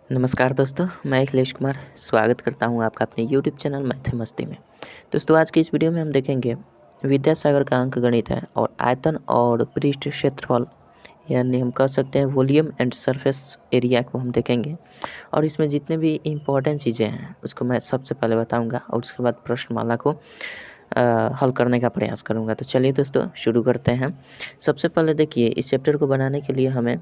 नमस्कार दोस्तों, मैं अखिलेश कुमार स्वागत करता हूं आपका अपने YouTube चैनल मैथ मस्ती में। दोस्तों, आज की इस वीडियो में हम देखेंगे विद्यासागर का अंकगणित है और आयतन और पृष्ठ क्षेत्रफल यानी हम कह सकते हैं वॉल्यूम एंड सरफेस एरिया को हम देखेंगे। और इसमें जितने भी इम्पोर्टेंट चीज़ें हैं उसको मैं सबसे पहले बताऊँगा और उसके बाद प्रश्नमाला को हल करने का प्रयास करूँगा। तो चलिए दोस्तों, शुरू करते हैं। सबसे पहले देखिए, इस चैप्टर को बनाने के लिए हमें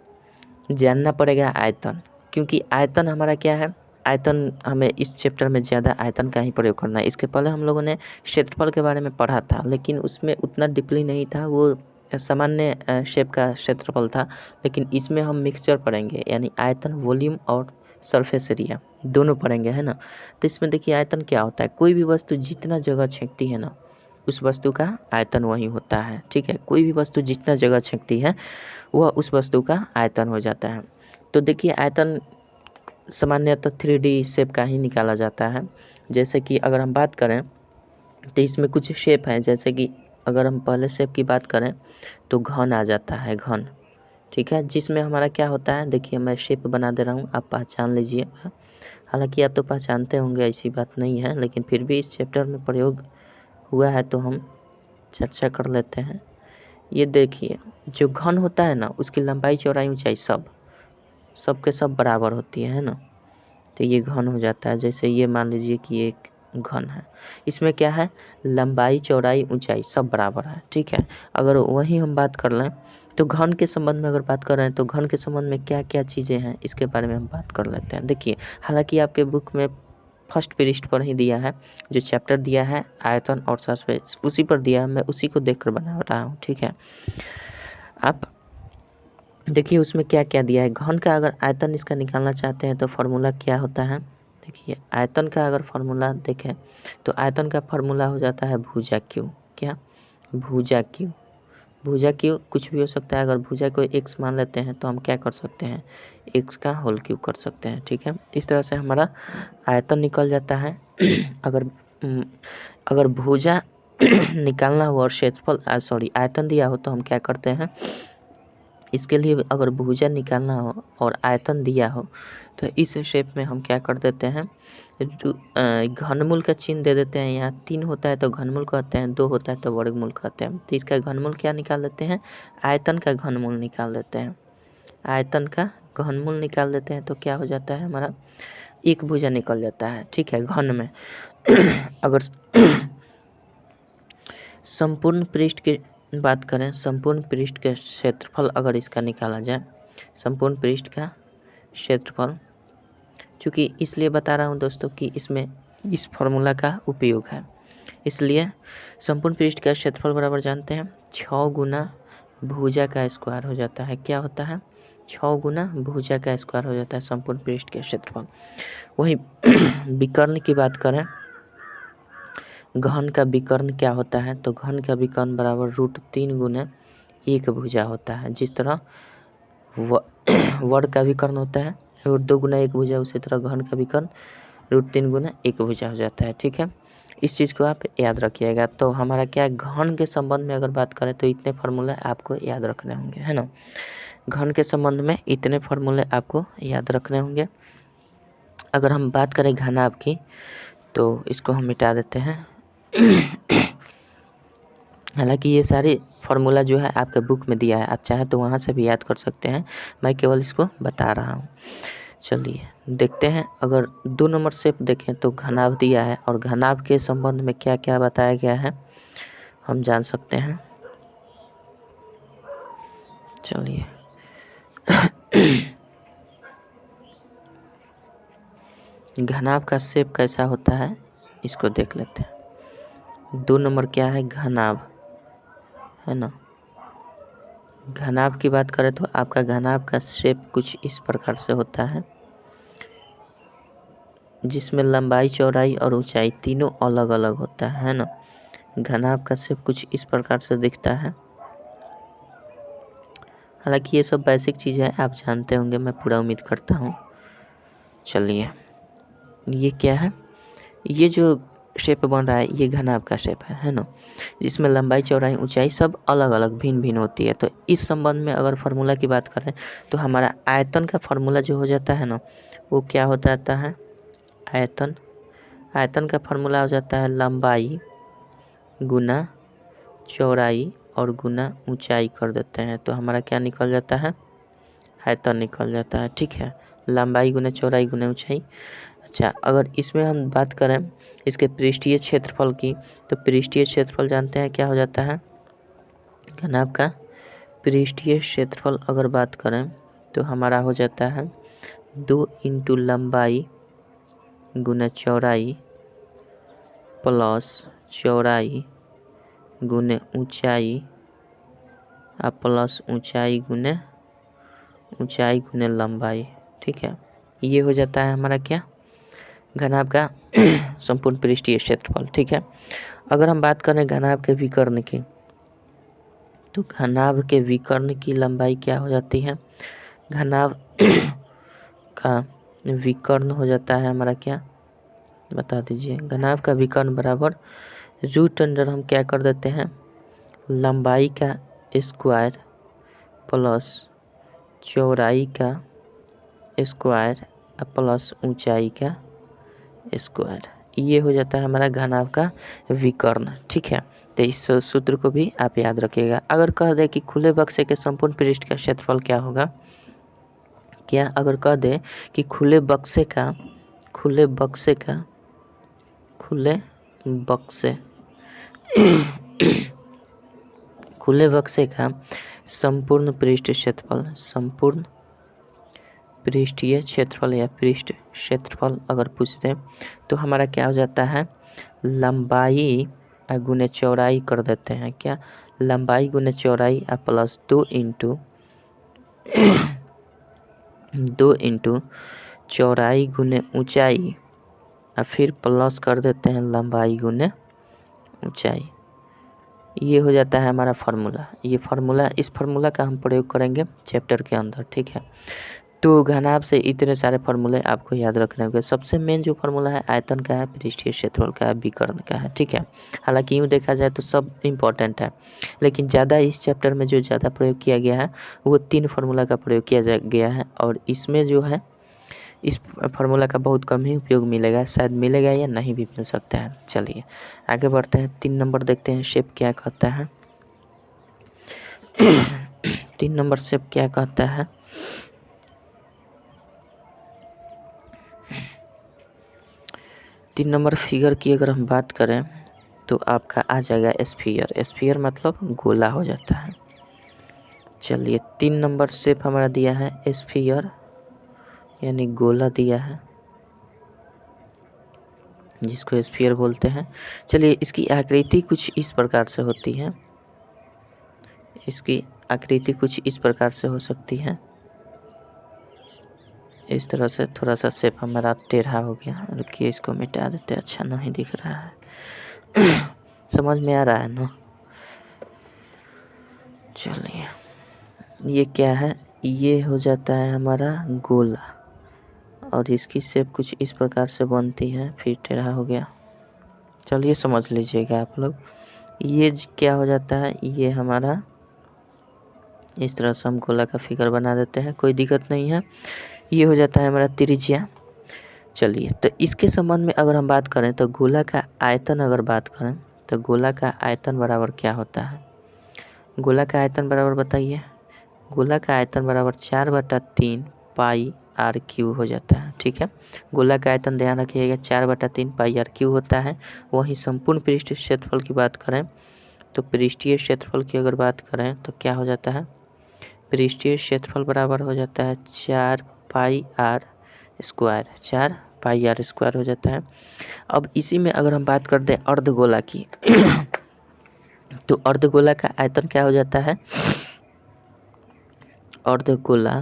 जानना पड़ेगा आयतन, क्योंकि आयतन हमारा क्या है। आयतन हमें इस चैप्टर में ज़्यादा आयतन का ही प्रयोग करना है। इसके पहले हम लोगों ने क्षेत्रफल के बारे में पढ़ा था, लेकिन उसमें उतना डीपली नहीं था, वो सामान्य शेप का क्षेत्रफल था। लेकिन इसमें हम मिक्सचर पढ़ेंगे, यानी आयतन, वॉल्यूम और सरफेस एरिया दोनों पढ़ेंगे, है ना। तो इसमें देखिए, आयतन क्या होता है। कोई भी वस्तु जितना जगह छेंकती है ना, उस वस्तु का आयतन वही होता है, ठीक है। कोई भी वस्तु जितना जगह छेंकती है वह उस वस्तु का आयतन हो जाता है। तो देखिए, आयतन सामान्यतः 3D शेप का ही निकाला जाता है। जैसे कि अगर हम बात करें तो इसमें कुछ शेप हैं, जैसे कि अगर हम पहले शेप की बात करें तो घन आ जाता है, घन, ठीक है। जिसमें हमारा क्या होता है, देखिए मैं शेप बना दे रहा हूँ, आप पहचान लीजिएगा। हालांकि आप तो पहचानते होंगे, ऐसी बात नहीं है, लेकिन फिर भी इस चैप्टर में प्रयोग हुआ है तो हम चर्चा कर लेते हैं। ये देखिए, जो घन होता है ना, उसकी लंबाई, चौड़ाई, ऊंचाई सब के सब बराबर होती है ना। तो ये घन हो जाता है। जैसे ये मान लीजिए कि ये एक घन है, इसमें क्या है, लंबाई, चौड़ाई, ऊंचाई सब बराबर है, ठीक है। अगर वही हम बात कर लें तो घन के संबंध में अगर बात कर रहे हैं तो घन के संबंध में क्या क्या चीज़ें हैं इसके बारे में हम बात कर लेते हैं। देखिए, हालांकि आपके बुक में फर्स्ट पृष्ठ पर ही दिया है, जो चैप्टर दिया है आयतन और सरफेस उसी पर दिया है, मैं उसी को देखकर बना रहा हूँ, ठीक है। आप देखिए उसमें क्या क्या दिया है। घन का अगर आयतन इसका निकालना चाहते हैं तो फार्मूला क्या होता है। देखिए, आयतन का अगर फार्मूला देखें तो आयतन का फार्मूला हो जाता है भुजा क्यू। क्या, भुजा क्यू। भुजा क्यू कुछ भी हो सकता है। अगर भुजा को x मान लेते हैं तो हम क्या कर सकते हैं, x का होल क्यूब कर सकते हैं, ठीक है। इस तरह से हमारा आयतन निकल जाता है। अगर अगर भुजा निकालना हो और क्षेत्रफल आयतन दिया हो तो हम क्या करते हैं, इसके लिए अगर भुजा निकालना हो और आयतन दिया हो तो इस शेप में हम क्या कर देते हैं, घनमूल का चिन्ह दे देते हैं। यहाँ 3 होता है तो घनमूल कहते हैं, 2 होता है तो वर्गमूल कहते हैं। तो इसका घनमूल क्या निकाल देते हैं, आयतन का घनमूल निकाल देते हैं। आयतन का घनमूल निकाल देते हैं तो क्या हो जाता है, हमारा एक भुजा निकल जाता है, ठीक है, घन में। अगर संपूर्ण पृष्ठ की बात करें, संपूर्ण पृष्ठ के क्षेत्रफल अगर इसका निकाला जाए, संपूर्ण पृष्ठ का क्षेत्रफल, चूँकि इसलिए बता रहा हूँ दोस्तों कि इसमें इस फॉर्मूला का उपयोग है, इसलिए संपूर्ण पृष्ठ का क्षेत्रफल बराबर जानते हैं 6 गुना भुजा का स्क्वायर हो जाता है। क्या होता है, 6 गुना भुजा का स्क्वायर हो जाता है संपूर्ण पृष्ठ के क्षेत्रफल। वही विकर्ण की बात करें, घन का विकर्ण क्या होता है, तो घन का विकर्ण बराबर √3 गुना 1 भुजा होता है। जिस तरह वर्ग का विकर्ण होता है √2 गुना 1 भुजा, उसी तरह घन का विकर्ण √3 गुना 1 भुजा हो जाता है, ठीक है। इस चीज़ को आप याद रखिएगा। तो हमारा क्या है, घन के संबंध में अगर बात करें तो इतने फार्मूले आपको याद रखने होंगे, है ना। घन के संबंध में इतने फार्मूले आपको याद रखने होंगे। अगर हम बात करें घनाभ की तो इसको हम मिटा देते हैं। हालांकि ये सारे फार्मूला जो है आपके बुक में दिया है, आप चाहें तो वहाँ से भी याद कर सकते हैं, मैं केवल इसको बता रहा हूँ। चलिए देखते हैं, अगर 2 नंबर शेप देखें तो घनाभ दिया है और घनाभ के संबंध में क्या क्या बताया गया है हम जान सकते हैं। चलिए घनाभ का शेप कैसा होता है इसको देख लेते हैं। 2 नंबर क्या है, घनाभ, है ना। घनाभ की बात करें तो आपका घनाभ का शेप कुछ इस प्रकार से होता है, जिसमें लंबाई, चौड़ाई और ऊंचाई तीनों अलग अलग होता है ना। घनाभ का शेप कुछ इस प्रकार से दिखता है। हालांकि ये सब बेसिक चीज़ें हैं, आप जानते होंगे, मैं पूरा उम्मीद करता हूँ। चलिए, ये क्या है, ये जो शेप बन रहा है ये घनाभ का शेप है ना, जिसमें लंबाई, चौड़ाई, ऊंचाई सब अलग अलग भिन्न भिन्न होती है। तो इस संबंध में अगर फार्मूला की बात करें तो हमारा आयतन का फार्मूला जो हो जाता है ना, वो क्या हो जाता है, आयतन। आयतन का फार्मूला हो जाता है लंबाई गुना चौड़ाई और गुना ऊंचाई कर देते हैं, तो हमारा क्या निकल जाता है, आयतन निकल जाता है। ठीक है, लंबाई गुना चौड़ाई गुना ऊंचाई। अच्छा, अगर इसमें हम बात करें इसके पृष्ठीय क्षेत्रफल की, तो पृष्ठीय क्षेत्रफल जानते हैं क्या हो जाता है, घनाभ का पृष्ठीय क्षेत्रफल अगर बात करें तो हमारा हो जाता है 2 इंटू लंबाई गुना चौड़ाई प्लस चौड़ाई गुने ऊंचाई प्लस ऊंचाई गुने लंबाई। ठीक है, ये हो जाता है हमारा क्या, घनाभ का संपूर्ण पृष्ठीय क्षेत्रफल। ठीक है, अगर हम बात करें घनाभ के विकर्ण की, तो घनाभ के विकर्ण की लंबाई क्या हो जाती है, घनाभ का विकर्ण हो जाता है हमारा क्या, बता दीजिए। घनाभ का विकर्ण बराबर रूट अंडर हम क्या कर देते हैं, लंबाई का स्क्वायर प्लस चौड़ाई का स्क्वायर प्लस ऊंचाई का स्क्वायर, ये हो जाता है हमारा घनाभ का विकर्ण। ठीक है, तो इस सूत्र को भी आप याद रखिएगा। अगर कह दे कि खुले बक्से के संपूर्ण पृष्ठ का क्षेत्रफल क्या होगा, क्या अगर कह दे कि खुले बक्से का संपूर्ण पृष्ठ क्षेत्रफल, संपूर्ण पृष्ठीय क्षेत्रफल या पृष्ठ क्षेत्रफल अगर पूछते तो हमारा क्या हो जाता है, लंबाई गुने चौड़ाई कर देते हैं, क्या लंबाई गुने चौड़ाई प्लस 2 इंटू चौड़ाई गुने ऊंचाई फिर प्लस कर देते हैं लंबाई गुने ऊंचाई। ये हो जाता है हमारा फार्मूला। ये फार्मूला, इस फार्मूला का हम प्रयोग करेंगे चैप्टर के अंदर। ठीक है, तो घनाभ से इतने सारे फार्मूले आपको याद रखने होंगे। सबसे मेन जो फार्मूला है आयतन का है, पृष्ठीय क्षेत्रफल का है, विकर्ण का है। ठीक है, हालांकि यूँ देखा जाए तो सब इम्पोर्टेंट है, लेकिन ज़्यादा इस चैप्टर में जो ज़्यादा प्रयोग किया गया है वो 3 फार्मूला का प्रयोग किया गया है, और इसमें जो है इस फार्मूला का बहुत कम ही उपयोग मिलेगा, शायद मिलेगा या नहीं भी मिल सकता है। चलिए आगे बढ़ते हैं, 3 नंबर देखते हैं शेप क्या कहता है। 3 नंबर शेप क्या कहता है, 3 नंबर फिगर की अगर हम बात करें तो आपका आ जाएगा स्फीयर। स्फीयर मतलब गोला हो जाता है। चलिए 3 नंबर शेप हमारा दिया है स्फीयर यानी गोला दिया है, जिसको स्फीयर बोलते हैं। चलिए इसकी आकृति कुछ इस प्रकार से होती है, इसकी आकृति कुछ इस प्रकार से हो सकती है, इस तरह से। थोड़ा सा शेप हमारा टेढ़ा हो गया, रुकिए इसको मिटा देते, अच्छा नहीं दिख रहा है। समझ में आ रहा है ना। चलिए ये क्या है, ये हो जाता है हमारा गोला, और इसकी शेप कुछ इस प्रकार से बनती है, फिर टेढ़ा हो गया। चलिए समझ लीजिएगा आप लोग। ये क्या हो जाता है, ये हमारा इस तरह से हम गोला का फिगर बना देते हैं, कोई दिक्कत नहीं है। ये हो जाता है हमारा त्रिज्या। चलिए तो इसके संबंध में अगर हम बात करें तो गोला का आयतन अगर बात करें तो गोला का आयतन बराबर क्या होता है, गोला का आयतन बराबर बताइए। गोला का आयतन बराबर 4/3 पाई आर क्यू हो जाता है। ठीक है, गोला का आयतन ध्यान रखिएगा 4/3 पाई आर क्यू होता है। वहीं संपूर्ण पृष्ठ क्षेत्रफल की बात करें तो पृष्ठीय क्षेत्रफल की अगर बात करें तो क्या हो जाता है, पृष्ठीय क्षेत्रफल बराबर हो जाता है 4 pi r square, 4 pi r square हो जाता है। अब इसी में अगर हम बात कर दें अर्धगोला की तो अर्धगोला का आयतन क्या हो जाता है, अर्धगोला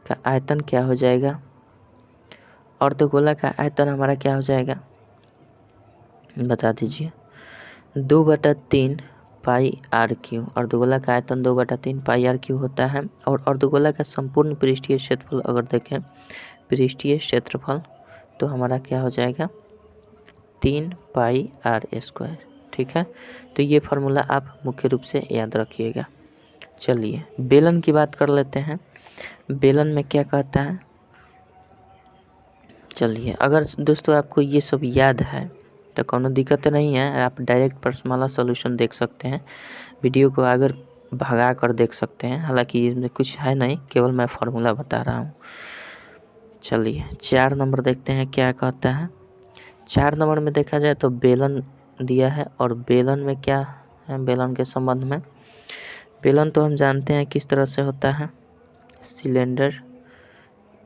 का आयतन क्या हो जाएगा, अर्धगोला का आयतन हमारा क्या हो जाएगा बता दीजिए, 2/3 पाई आर क्यू। अर्धगोला का आयतन 2/3 पाई आर क्यू होता है। और अर्धगोला का संपूर्ण पृष्ठीय क्षेत्रफल अगर देखें, पृष्ठीय क्षेत्रफल तो हमारा क्या हो जाएगा 3 पाई आर स्क्वायर। ठीक है, तो ये फार्मूला आप मुख्य रूप से याद रखिएगा। चलिए बेलन की बात कर लेते हैं। बेलन में क्या कहता है, चलिए, अगर दोस्तों आपको ये सब याद है तो कोनो दिक्कत नहीं है, आप डायरेक्ट प्रश्नमाला सॉल्यूशन देख सकते हैं, वीडियो को अगर भगा कर देख सकते हैं। हालांकि इसमें कुछ है नहीं, केवल मैं फार्मूला बता रहा हूँ। चलिए 4 नंबर देखते हैं क्या कहता है। 4 नंबर में देखा जाए तो बेलन दिया है, और बेलन में क्या है, बेलन के संबंध में, बेलन तो हम जानते हैं किस तरह से होता है, सिलेंडर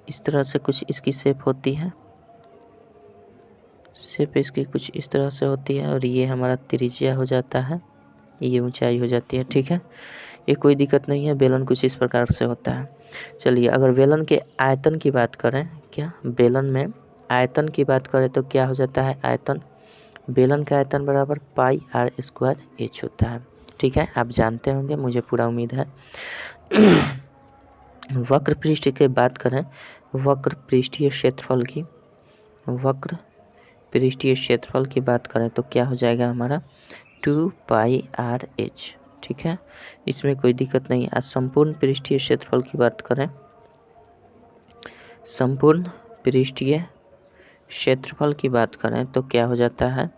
इस तरह से कुछ इसकी शेप होती है, शेप इसकी कुछ इस तरह से होती है, और ये हमारा त्रिज्या हो जाता है, ये ऊंचाई हो जाती है। ठीक है, ये कोई दिक्कत नहीं है, बेलन कुछ इस प्रकार से होता है। चलिए, अगर बेलन के आयतन की बात करें, क्या बेलन में आयतन की बात करें तो क्या हो जाता है, आयतन, बेलन का आयतन बराबर पाई आर स्क्वायर एच होता है। ठीक है, आप जानते होंगे, मुझे पूरा उम्मीद है। वक्र पृष्ठ की बात करें, वक्र पृष्ठीय क्षेत्रफल की, वक्र पृष्ठीय क्षेत्रफल की बात करें तो क्या हो जाएगा हमारा 2 पाई आर एच। ठीक है, इसमें कोई दिक्कत नहीं। आज संपूर्ण पृष्ठीय क्षेत्रफल की बात करें, संपूर्ण पृष्ठीय क्षेत्रफल की बात करें तो क्या हो जाता है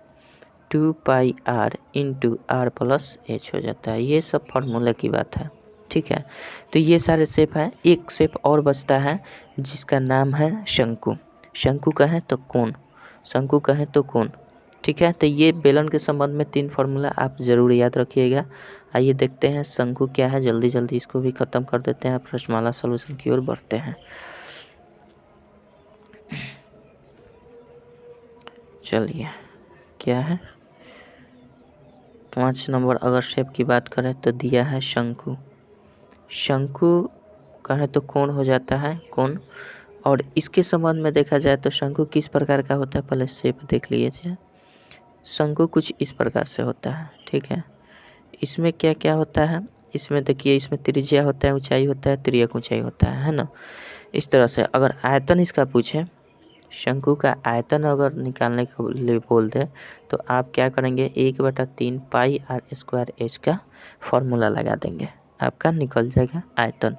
2 pi r into r plus h हो जाता है। ये सब फार्मूला की बात है। ठीक है, तो ये सारे शेप है। एक शेप और बचता है जिसका नाम है शंकु। शंकु कहें तो कोण, शंकु कहें तो कोण। ठीक है, तो ये बेलन के संबंध में 3 फार्मूला आप ज़रूर याद रखिएगा। आइए देखते हैं शंकु क्या है, जल्दी जल्दी इसको भी ख़त्म कर देते हैं, प्रश्नमाला सॉल्यूशन की ओर बढ़ते हैं। चलिए, क्या है 5 नंबर, अगर शेप की बात करें तो दिया है शंकु। शंकु कहें तो कोण हो जाता है, कोण। और इसके संबंध में देखा जाए तो शंकु किस प्रकार का होता है, पहले शेप देख लीजिए। शंकु कुछ इस प्रकार से होता है। ठीक है, इसमें क्या क्या होता है, इसमें देखिए, इसमें त्रिज्या होता है, ऊंचाई होता है, तिर्यक ऊंचाई होता है ना। इस तरह से अगर आयतन इसका पूछे, शंकु का आयतन अगर निकालने के लिए बोल दे तो आप क्या करेंगे, 1/3 पाई आर स्क्वायर एच का फॉर्मूला लगा देंगे, आपका निकल जाएगा आयतन।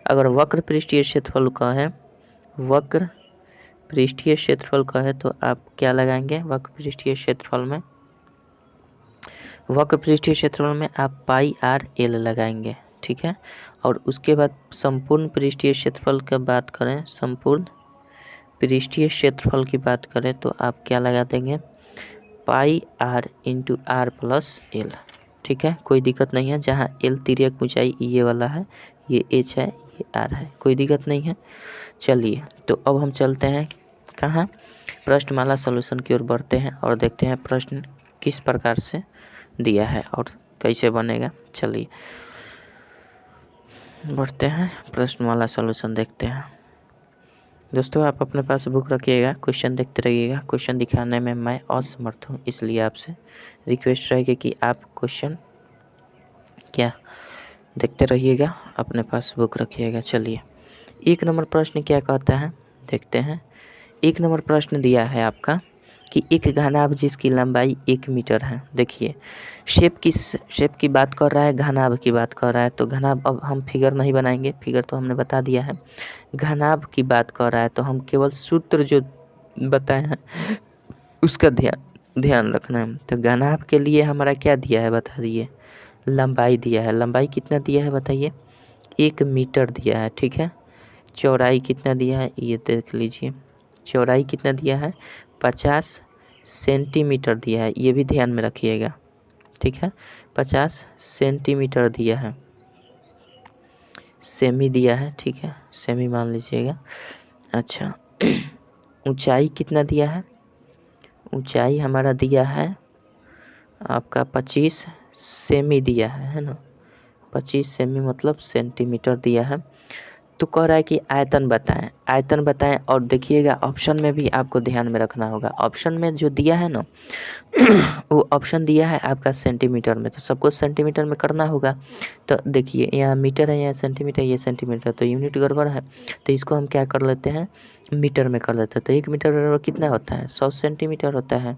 अगर वक्र पृष्ठीय क्षेत्रफल का है, वक्र पृष्ठीय क्षेत्रफल का है तो आप क्या लगाएंगे, वक्र पृष्ठीय क्षेत्रफल में, वक्र पृष्ठीय क्षेत्रफल में आप पाई आर एल लगाएंगे। ठीक है, और उसके बाद संपूर्ण पृष्ठीय क्षेत्रफल की बात करें, संपूर्ण पृष्ठीय क्षेत्रफल की बात करें तो आप क्या लगा देंगे, pi r into r plus l. ठीक है, कोई दिक्कत नहीं है, जहाँ एल तिर्यक ऊंचाई ये वाला है, ये एच है, ये आर है, कोई दिक्कत नहीं है। चलिए, तो अब हम चलते हैं कहाँ, प्रश्नमाला सॉल्यूशन की ओर बढ़ते हैं और देखते हैं प्रश्न किस प्रकार से दिया है और कैसे बनेगा। चलिए बढ़ते हैं, प्रश्नमाला सॉल्यूशन देखते हैं। दोस्तों, आप अपने पास बुक रखिएगा, क्वेश्चन देखते रहिएगा। क्वेश्चन दिखाने में मैं असमर्थ हूँ, इसलिए आपसे रिक्वेस्ट रहेगी कि आप क्वेश्चन क्या देखते रहिएगा, अपने पास बुक रखिएगा। चलिए, 1 नंबर प्रश्न क्या कहता है देखते हैं। 1 नंबर प्रश्न दिया है आपका कि एक घनाभ जिसकी लंबाई 1 मीटर है। देखिए, शेप की बात कर रहा है, घनाभ की बात कर रहा है, तो घनाभ, अब हम फिगर नहीं बनाएंगे, फिगर तो हमने बता दिया है। घनाभ की बात कर रहा है तो हम केवल सूत्र जो बताए हैं उसका ध्यान रखना है। तो घनाभ के लिए हमारा क्या दिया है बता दिए, लंबाई दिया है। लंबाई कितना दिया है बताइए, 1 मीटर दिया है। ठीक है, चौड़ाई कितना दिया है ये देख लीजिए, चौड़ाई कितना दिया है 50 सेंटीमीटर दिया है, ये भी ध्यान में रखिएगा। ठीक है, 50 सेंटीमीटर दिया है, सेमी दिया है। ठीक है, सेमी मान लीजिएगा। अच्छा, ऊंचाई कितना दिया है, ऊंचाई हमारा दिया है आपका 25 सेमी दिया है ना, 25 सेमी मतलब सेंटीमीटर दिया है। तो कह रहा है कि आयतन बताएं, आयतन बताएं। और देखिएगा ऑप्शन में भी आपको ध्यान में रखना होगा, ऑप्शन में जो दिया है ना वो ऑप्शन दिया है आपका सेंटीमीटर में, तो सबको सेंटीमीटर में करना होगा। तो देखिए, यहाँ मीटर है, यहाँ सेंटीमीटर, ये सेंटीमीटर, तो यूनिट गड़बड़ है, तो इसको हम क्या कर लेते हैं, मीटर में कर लेते हैं। तो 1 मीटर बराबर कितना होता है, 100 सेंटीमीटर होता है।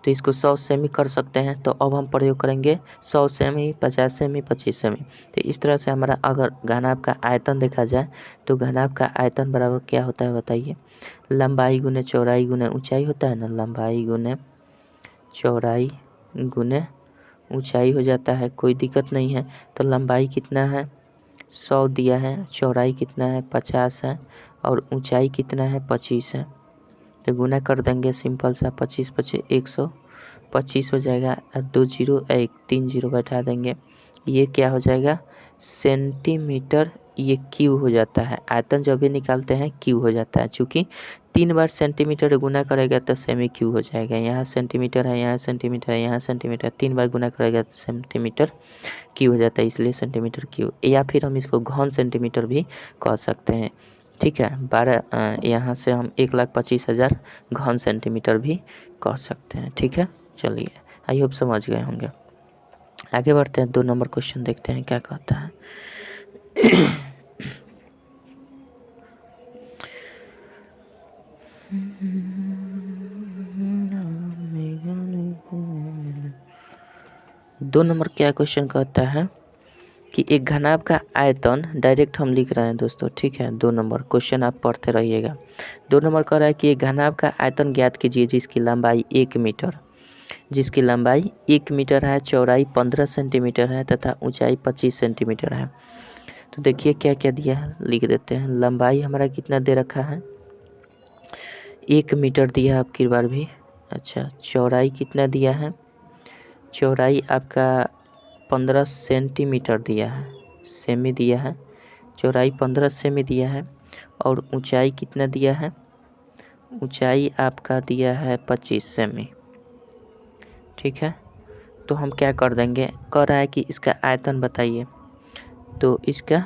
तो इसको 100 सेमी कर सकते हैं। तो अब हम प्रयोग करेंगे 100 सेमी, 50 सेमी, 25 सेमी। तो इस तरह से हमारा अगर घनाभ का आयतन देखा जाए तो घनाभ का आयतन बराबर क्या होता है बताइए? लंबाई गुने चौड़ाई गुने ऊंचाई होता है ना, लंबाई गुने चौड़ाई गुने ऊंचाई हो जाता है, कोई दिक्कत नहीं है। तो लंबाई कितना है 100 दिया है, चौड़ाई कितना है 50 है और ऊंचाई कितना है 25 है। तो गुना कर देंगे सिंपल सा, 25 25 125 हो जाएगा, 2 जीरो 3 जीरो बैठा देंगे। ये क्या हो जाएगा सेंटीमीटर, ये क्यू हो जाता है। आयतन जब भी निकालते हैं क्यू हो जाता है, चूँकि 3 बार सेंटीमीटर गुना करेगा तो सेमी क्यू हो जाएगा। यहाँ सेंटीमीटर है, यहाँ सेंटीमीटर है, यहाँ सेंटीमीटर, 3 बार गुना करेगा तो सेंटीमीटर क्यू हो जाता है, इसलिए सेंटीमीटर क्यू। या फिर हम इसको घन सेंटीमीटर भी कह सकते हैं। ठीक है, 12 यहाँ से हम 1,25,000 घन सेंटीमीटर भी कह सकते हैं। ठीक है, चलिए आई होप समझ गए होंगे। आगे बढ़ते हैं, 2 नंबर क्वेश्चन देखते हैं क्या कहता है। दो नंबर क्या क्वेश्चन कहता है कि एक घनाभ का आयतन, डायरेक्ट हम लिख रहे हैं दोस्तों। ठीक है, 2 नंबर क्वेश्चन आप पढ़ते रहिएगा। 2 नंबर कह रहा है कि एक घनाभ का आयतन ज्ञात कीजिए जिसकी लंबाई 1 मीटर, जिसकी लंबाई 1 मीटर है, चौड़ाई 15 सेंटीमीटर है तथा ऊंचाई 25 सेंटीमीटर है। तो देखिए क्या क्या दिया है, लिख देते हैं। लंबाई हमारा कितना दे रखा है 1 मीटर दिया है आपकी बार भी। अच्छा, चौड़ाई कितना दिया है, चौड़ाई आपका 15 सेंटीमीटर दिया है, सेमी दिया है, चौड़ाई 15 सेमी दिया है और ऊंचाई कितना दिया है, ऊंचाई आपका दिया है 25 सेमी। ठीक है, तो हम क्या कर देंगे, कह रहा है कि इसका आयतन बताइए, तो इसका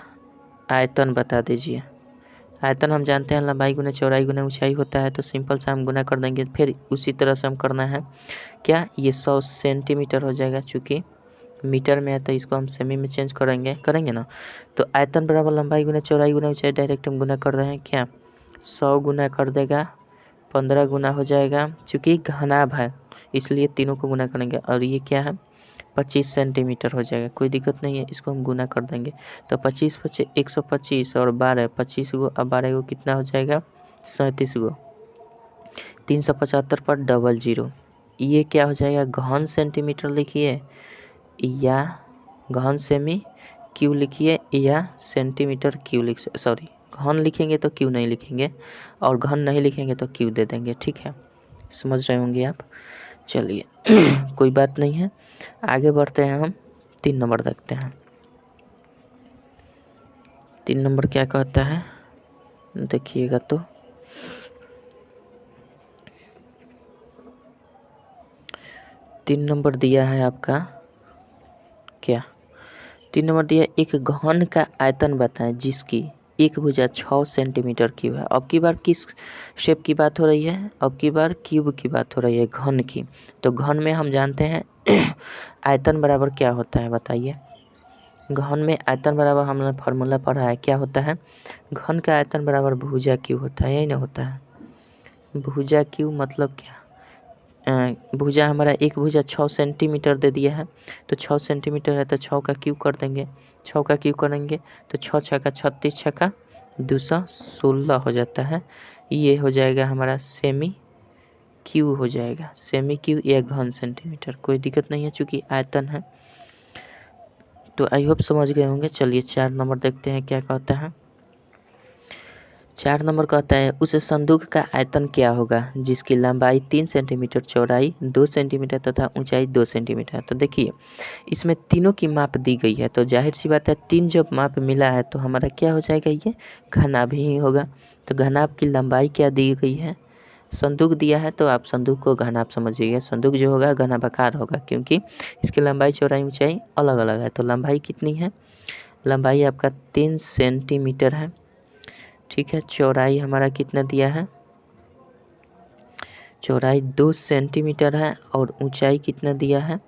आयतन बता दीजिए। आयतन हम जानते हैं लंबाई गुना चौड़ाई गुना ऊंचाई होता है, तो सिंपल सा हम गुना कर देंगे। फिर उसी तरह से हम करना है क्या, ये 100 सेंटीमीटर हो जाएगा, चूँकि मीटर में है तो इसको हम सेमी में चेंज करेंगे ना। तो आयतन बराबर लंबाई गुना चौड़ाई गुना ऊंचाई, डायरेक्ट हम गुना कर रहे हैं क्या, 100 गुना कर देगा 15 गुना हो जाएगा, चूँकि घनाभ है इसलिए तीनों को गुना करेंगे। और ये क्या है 25 सेंटीमीटर हो जाएगा, कोई दिक्कत नहीं है, इसको हम गुना कर देंगे। तो 25 25 125 और 12 25 गो, अब 12 गो कितना हो जाएगा 37 गो, 375 पर डबल जीरो। ये क्या हो जाएगा घन सेंटीमीटर लिखिए या घन सेमी क्यू लिखिए या सेंटीमीटर क्यू सॉरी घन लिखेंगे तो क्यू नहीं लिखेंगे और घन नहीं लिखेंगे तो क्यू दे देंगे। ठीक है, समझ रहे होंगे आप। चलिए कोई बात नहीं है, आगे बढ़ते हैं हम 3 नंबर देखते हैं। 3 नंबर क्या कहता है देखिएगा, तो 3 नंबर दिया है आपका क्या, 3 नंबर दिया एक घन का आयतन बताएं जिसकी एक भुजा 6 सेंटीमीटर क्यूब है। अब की बार किस शेप की बात हो रही है, अब की बार क्यूब की बात हो रही है, घन की। तो घन में हम जानते हैं आयतन बराबर क्या होता है बताइए। घन में आयतन बराबर हमने फार्मूला पढ़ा है, क्या होता है, घन का आयतन बराबर भुजा क्यूब होता है, यही ना होता है। भुजा क्यूब मतलब क्या, भुजा हमारा एक भुजा 6 सेंटीमीटर दे दिया है, तो 6 सेंटीमीटर है तो 6 का क्यूब कर देंगे, 6 का क्यूब करेंगे तो 6 छक्का 36 छक्का 216 हो जाता है। ये हो जाएगा हमारा सेमी क्यू हो जाएगा, सेमी क्यू या घन सेंटीमीटर, कोई दिक्कत नहीं है चूँकि आयतन है। तो आई होप समझ गए होंगे। चलिए 4 नंबर देखते हैं क्या कहता है। 4 नंबर कहता है उस संदूक का आयतन क्या होगा जिसकी लंबाई 3 सेंटीमीटर, चौड़ाई 2 सेंटीमीटर तथा ऊंचाई 2 सेंटीमीटर। तो देखिए इसमें तीनों की माप दी गई है, तो जाहिर सी बात है 3 जब माप मिला है तो हमारा क्या हो जाएगा, ये घनाभ ही होगा। तो घनाभ की लंबाई क्या दी गई है, संदूक दिया है तो आप संदूक को घनाभ समझिएगा। संदूक जो होगा घनाभाकार होगा क्योंकि इसकी लंबाई चौड़ाई ऊंचाई अलग अलग है। तो लंबाई कितनी है, लंबाई आपका 3 सेंटीमीटर है। ठीक है, चौड़ाई हमारा कितना दिया है, चौड़ाई 2 सेंटीमीटर है और ऊंचाई कितना दिया है,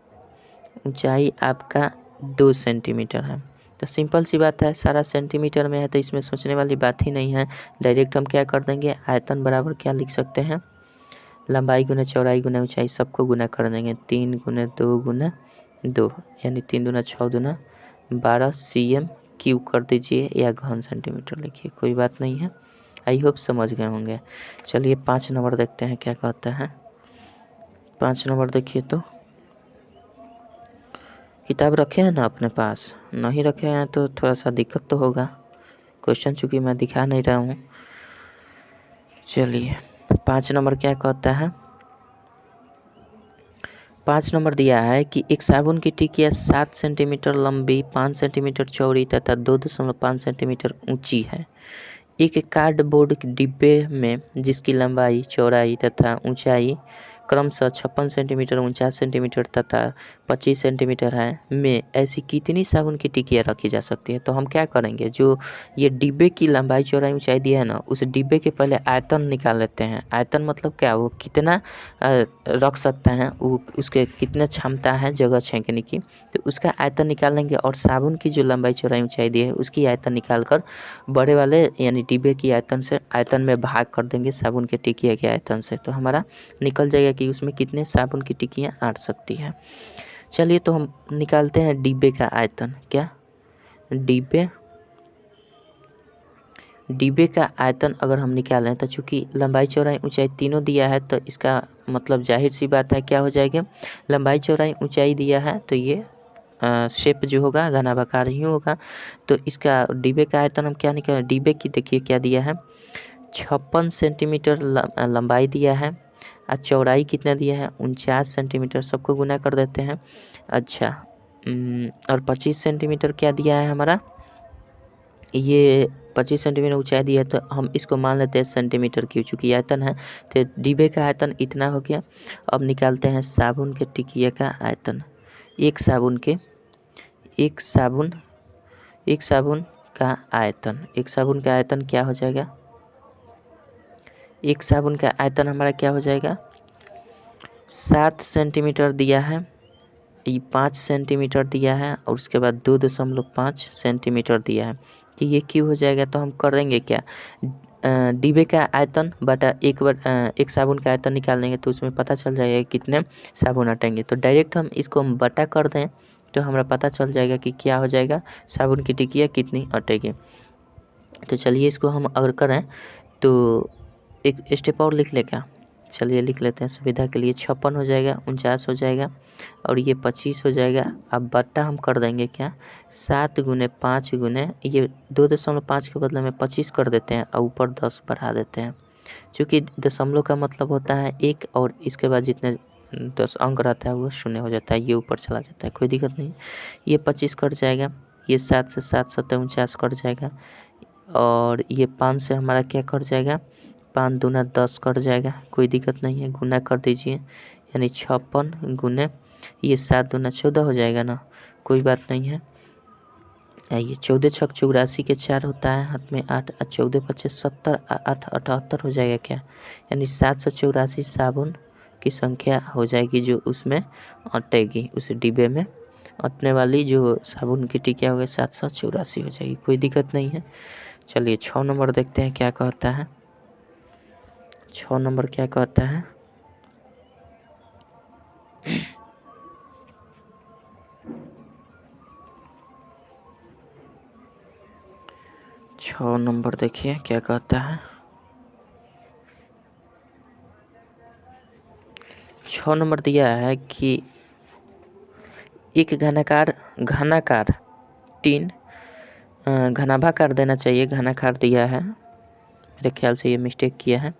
ऊंचाई आपका 2 सेंटीमीटर है। तो सिंपल सी बात है, सारा सेंटीमीटर में है तो इसमें सोचने वाली बात ही नहीं है। डायरेक्ट हम क्या कर देंगे, आयतन बराबर क्या लिख सकते हैं, लंबाई गुना चौड़ाई गुना ऊंचाई सबको गुना कर देंगे। 3 गुना 2 गुना 2 यानी 3 दूना 6 दूना 12 cm क्यूब कर दीजिए या घन सेंटीमीटर लिखिए, कोई बात नहीं है। आई होप समझ गए होंगे। चलिए 5 नंबर देखते हैं क्या कहता है। 5 नंबर देखिए तो किताब रखे हैं ना अपने पास, नहीं रखे हैं तो थोड़ा सा दिक्कत तो होगा। क्वेश्चन चूँकि मैं दिखा नहीं रहा हूँ। चलिए 5 नंबर क्या कहता है। 5 नंबर दिया है कि एक साबुन की टिकिया 7 सेंटीमीटर लंबी, 5 सेंटीमीटर चौड़ी तथा 2.5 सेंटीमीटर ऊंची है। एक कार्डबोर्ड के डिब्बे में जिसकी लंबाई चौड़ाई तथा ऊंचाई क्रमशः 56 सेंटीमीटर 49 सेंटीमीटर तथा 25 सेंटीमीटर है में ऐसी कितनी साबुन की टिकिया रखी जा सकती है। तो हम क्या करेंगे, जो ये डिब्बे की लंबाई चौड़ाई ऊंचाई दिया है ना, उस डिब्बे के पहले आयतन निकाल लेते हैं। आयतन मतलब क्या, वो कितना रख सकता है, वो उसके कितना क्षमता है जगह छेकने की, तो उसका आयतन निकाल लेंगे। और साबुन की जो लंबाई चौड़ाई ऊंचाई दी है उसकी आयतन निकाल कर बड़े वाले यानी डिब्बे की आयतन में भाग कर देंगे साबुन के टिकिया के आयतन से, तो हमारा निकल जाएगा कि उसमें कितने साबुन की टिकियाँ अट सकती है। चलिए तो हम निकालते हैं डिब्बे का आयतन। क्या, डिब्बे का आयतन अगर हम निकालें तो चूँकि लंबाई चौड़ाई ऊंचाई तीनों दिया है, तो इसका मतलब जाहिर सी बात है क्या हो जाएगा, लंबाई चौड़ाई ऊंचाई दिया है तो ये शेप जो होगा घनाभाकार ही होगा। तो इसका डिब्बे का आयतन हम क्या निकालें, डिब्बे की देखिए क्या दिया है, 56 सेंटीमीटर लंबाई दिया है और चौड़ाई कितना दिया है 49 सेंटीमीटर, सबको गुना कर देते हैं। अच्छा और 25 सेंटीमीटर क्या दिया है हमारा, ये 25 सेंटीमीटर ऊंचाई दिया है, तो हम इसको मान लेते हैं सेंटीमीटर क्यूब, चूँकि आयतन है तो डिब्बे का आयतन इतना हो गया। अब निकालते हैं साबुन के टिकिया का आयतन। एक साबुन का आयतन क्या हो जाएगा, एक साबुन का आयतन हमारा क्या हो जाएगा, 7 सेंटीमीटर दिया है, ये 5 सेंटीमीटर दिया है और उसके बाद 2.5 सेंटीमीटर दिया है, कि ये क्यों हो जाएगा। तो हम करेंगे क्या, डिब्बे का आयतन बटा एक साबुन का आयतन निकाल देंगे तो उसमें पता चल जाएगा कितने साबुन अटेंगे। तो डायरेक्ट हम इसको बटा कर दें तो हमारा पता चल जाएगा कि क्या हो जाएगा, साबुन की टिकिया कितनी अटेगी। तो चलिए इसको हम अगर करें तो एक स्टेप और लिख ले क्या, चलिए लिख लेते हैं सुविधा के लिए। 56 हो जाएगा, 49 हो जाएगा और ये 25 हो जाएगा। अब बट्टा हम कर देंगे क्या, 7 गुने 5 गुने ये 2.5 के बदले में 25 कर देते हैं और ऊपर 10 बढ़ा देते हैं। चूँकि दशमलव का मतलब होता है 1 और इसके बाद जितने 10 अंक रहता है वो शून्य हो जाता है, ये ऊपर चला जाता है, कोई दिक्कत नहीं। ये 25 कट जाएगा, ये 7 से 7 7 49 कट जाएगा और ये 5 से हमारा क्या कट जाएगा, 5 दूना 10 कट जाएगा, कोई दिक्कत नहीं है, गुना कर दीजिए यानी 56 गुने ये 7 दूना 14 हो जाएगा ना, कोई बात नहीं है। ये 14 छक 84 के 4 होता है, हाथ में 8 और 14 पच्चीस 70 8 78 हो जाएगा क्या, यानी 784 साबुन की संख्या हो जाएगी जो उसमें अटेगी, उस डिब्बे में अटने वाली जो साबुन की टिकिया हो गई 784 हो जाएगी, कोई दिक्कत नहीं है। चलिए 6 नंबर देखते हैं क्या कहता है। 6 नंबर क्या कहता है, छः नंबर देखिए क्या कहता है। 6 नंबर दिया है कि एक घनाकार 3 घनाभाकार देना चाहिए, घनाकार दिया है, मेरे ख्याल से ये मिस्टेक किया है।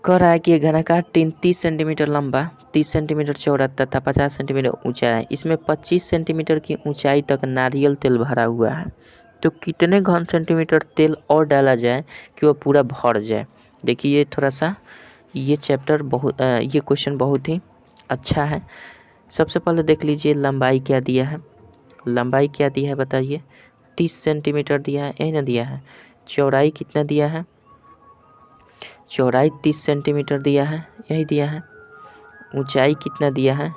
कह रहा है कि घनाकार 30 सेंटीमीटर लंबा, 30 सेंटीमीटर चौड़ा तथा 50 सेंटीमीटर ऊंचा है। इसमें 25 सेंटीमीटर की ऊंचाई तक नारियल तेल भरा हुआ है, तो कितने घन सेंटीमीटर तेल और डाला जाए कि वह पूरा भर जाए। देखिए ये थोड़ा सा ये क्वेश्चन बहुत ही अच्छा है। सबसे पहले देख लीजिए लंबाई क्या दिया है, लंबाई क्या दिया है बताइए, 30 सेंटीमीटर दिया है, यही ना दिया है। चौड़ाई कितना दिया है, चौड़ाई 30 सेंटीमीटर दिया है, यही दिया है। ऊंचाई कितना दिया है,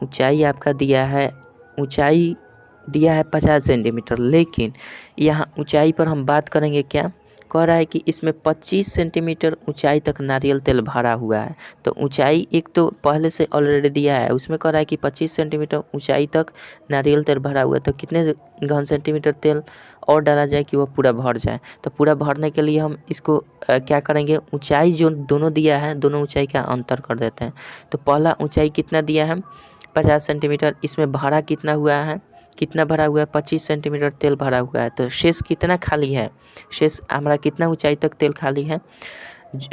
ऊंचाई आपका दिया है, ऊंचाई दिया है 50 सेंटीमीटर, लेकिन यहाँ ऊंचाई पर हम बात करेंगे क्या, कह रहा है कि इसमें 25 सेंटीमीटर ऊंचाई तक नारियल तेल भरा हुआ है। तो ऊंचाई एक तो पहले से ऑलरेडी दिया है, उसमें कह रहा है कि 25 सेंटीमीटर ऊंचाई तक नारियल तेल भरा हुआ है। तो कितने घन सेंटीमीटर तेल और डाला जाए कि वो पूरा भर जाए? तो पूरा भरने के लिए हम इसको क्या करेंगे, ऊंचाई जो दोनों दिया है दोनों ऊंचाई का अंतर कर देते हैं। तो पहला ऊंचाई कितना दिया है, 50 सेंटीमीटर, इसमें भरा कितना हुआ है, कितना भरा हुआ है, 25 सेंटीमीटर तेल भरा हुआ है। तो शेष कितना खाली है, शेष हमारा कितना ऊंचाई तक तेल खाली है,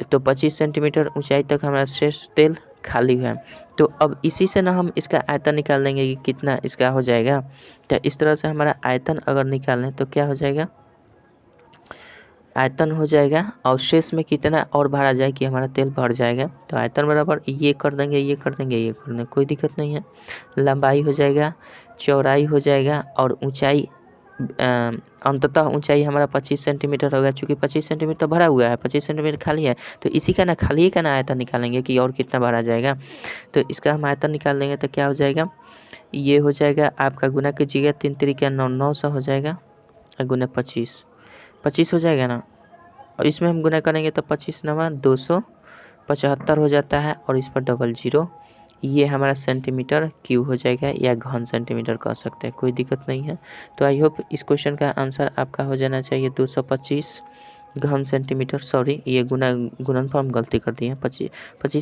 तो 25 सेंटीमीटर ऊंचाई तक हमारा शेष तेल खाली है। तो अब इसी से ना हम इसका आयतन निकाल देंगे कि कितना इसका हो जाएगा। तो इस तरह से हमारा आयतन अगर निकालें तो क्या हो जाएगा, आयतन हो जाएगा और शेष में कितना और भरा जाए कि हमारा तेल भर जाएगा। तो आयतन बराबर ये कर देंगे, ये कर देंगे, ये कर देंगे, कोई दिक्कत नहीं है। लंबाई हो जाएगा, चौड़ाई हो जाएगा और ऊंचाई, अंततः ऊंचाई हमारा 25 सेंटीमीटर होगा। चूँकि 25 सेंटीमीटर भरा हुआ है, 25 सेंटीमीटर खाली है, तो इसी का ना खाली का ना आयतन निकालेंगे कि और कितना भरा जाएगा। तो इसका हम आयतन निकाल लेंगे तो क्या हो जाएगा, ये हो जाएगा आपका, गुना कीजिएगा 3 त्रिक 9, 900 हो जाएगा, गुना 25, 25 हो जाएगा ना। और इसमें हम गुना करेंगे तो 25 नवा 275 हो जाता है और इस पर डबल जीरो, ये हमारा सेंटीमीटर क्यूब हो जाएगा या घन सेंटीमीटर कह सकते हैं, कोई दिक्कत नहीं है। तो आई होप इस क्वेश्चन का आंसर आपका हो जाना चाहिए 225 घन सेंटीमीटर। सॉरी, ये गुणनफल हम गलती कर दिए हैं, 25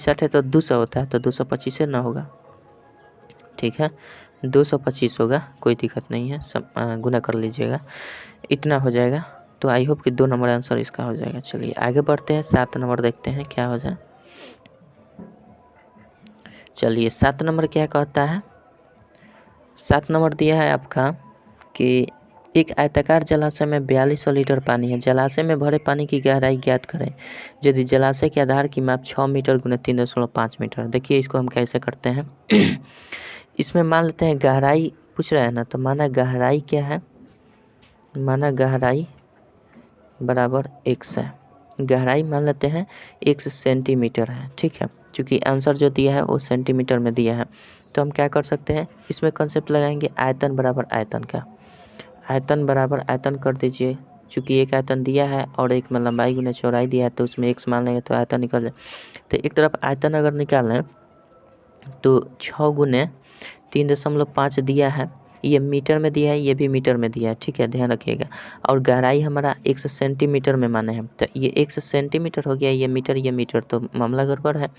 8 है तो 200 होता है, तो 225 से ना होगा, ठीक है, 225 होगा, कोई दिक्कत नहीं है, सब गुना कर लीजिएगा, इतना हो जाएगा। तो आई होप कि 2 नंबर आंसर इसका हो जाएगा। चलिए आगे बढ़ते हैं, 7 नंबर देखते हैं क्या हो जाए। चलिए 7 नंबर क्या कहता है, 7 नंबर दिया है आपका कि एक आयताकार जलाशय में 4200 लीटर पानी है, जलाशय में भरे पानी की गहराई ज्ञात करें यदि जलाशय के आधार की माप 6 मीटर गुना 3.5 मीटर। देखिए इसको हम कैसे करते हैं इसमें मान लेते हैं गहराई पूछ रहा है ना, तो माना गहराई क्या है, माना गहराई बराबर 100, गहराई मान लेते हैं 100 सेंटीमीटर है, ठीक है, क्योंकि आंसर जो दिया है वो सेंटीमीटर में दिया है। तो हम क्या कर सकते हैं, इसमें कंसेप्ट लगाएंगे आयतन बराबर आयतन का, आयतन बराबर आयतन कर दीजिए, चूँकि एक आयतन दिया है और एक में लंबाई गुना चौड़ाई दिया है, तो उसमें x मान लेंगे तो आयतन निकल जाए। तो एक तरफ आयतन अगर निकालें तो 6 गुने 3.5 दिया है, ये मीटर में दिया है, ये भी मीटर में दिया है, ठीक है, ध्यान रखिएगा। और गहराई हमारा 100 सेंटीमीटर में माने हैं, तो ये 100 सेंटीमीटर हो गया, ये मीटर, तो मामला गड़बड़ है,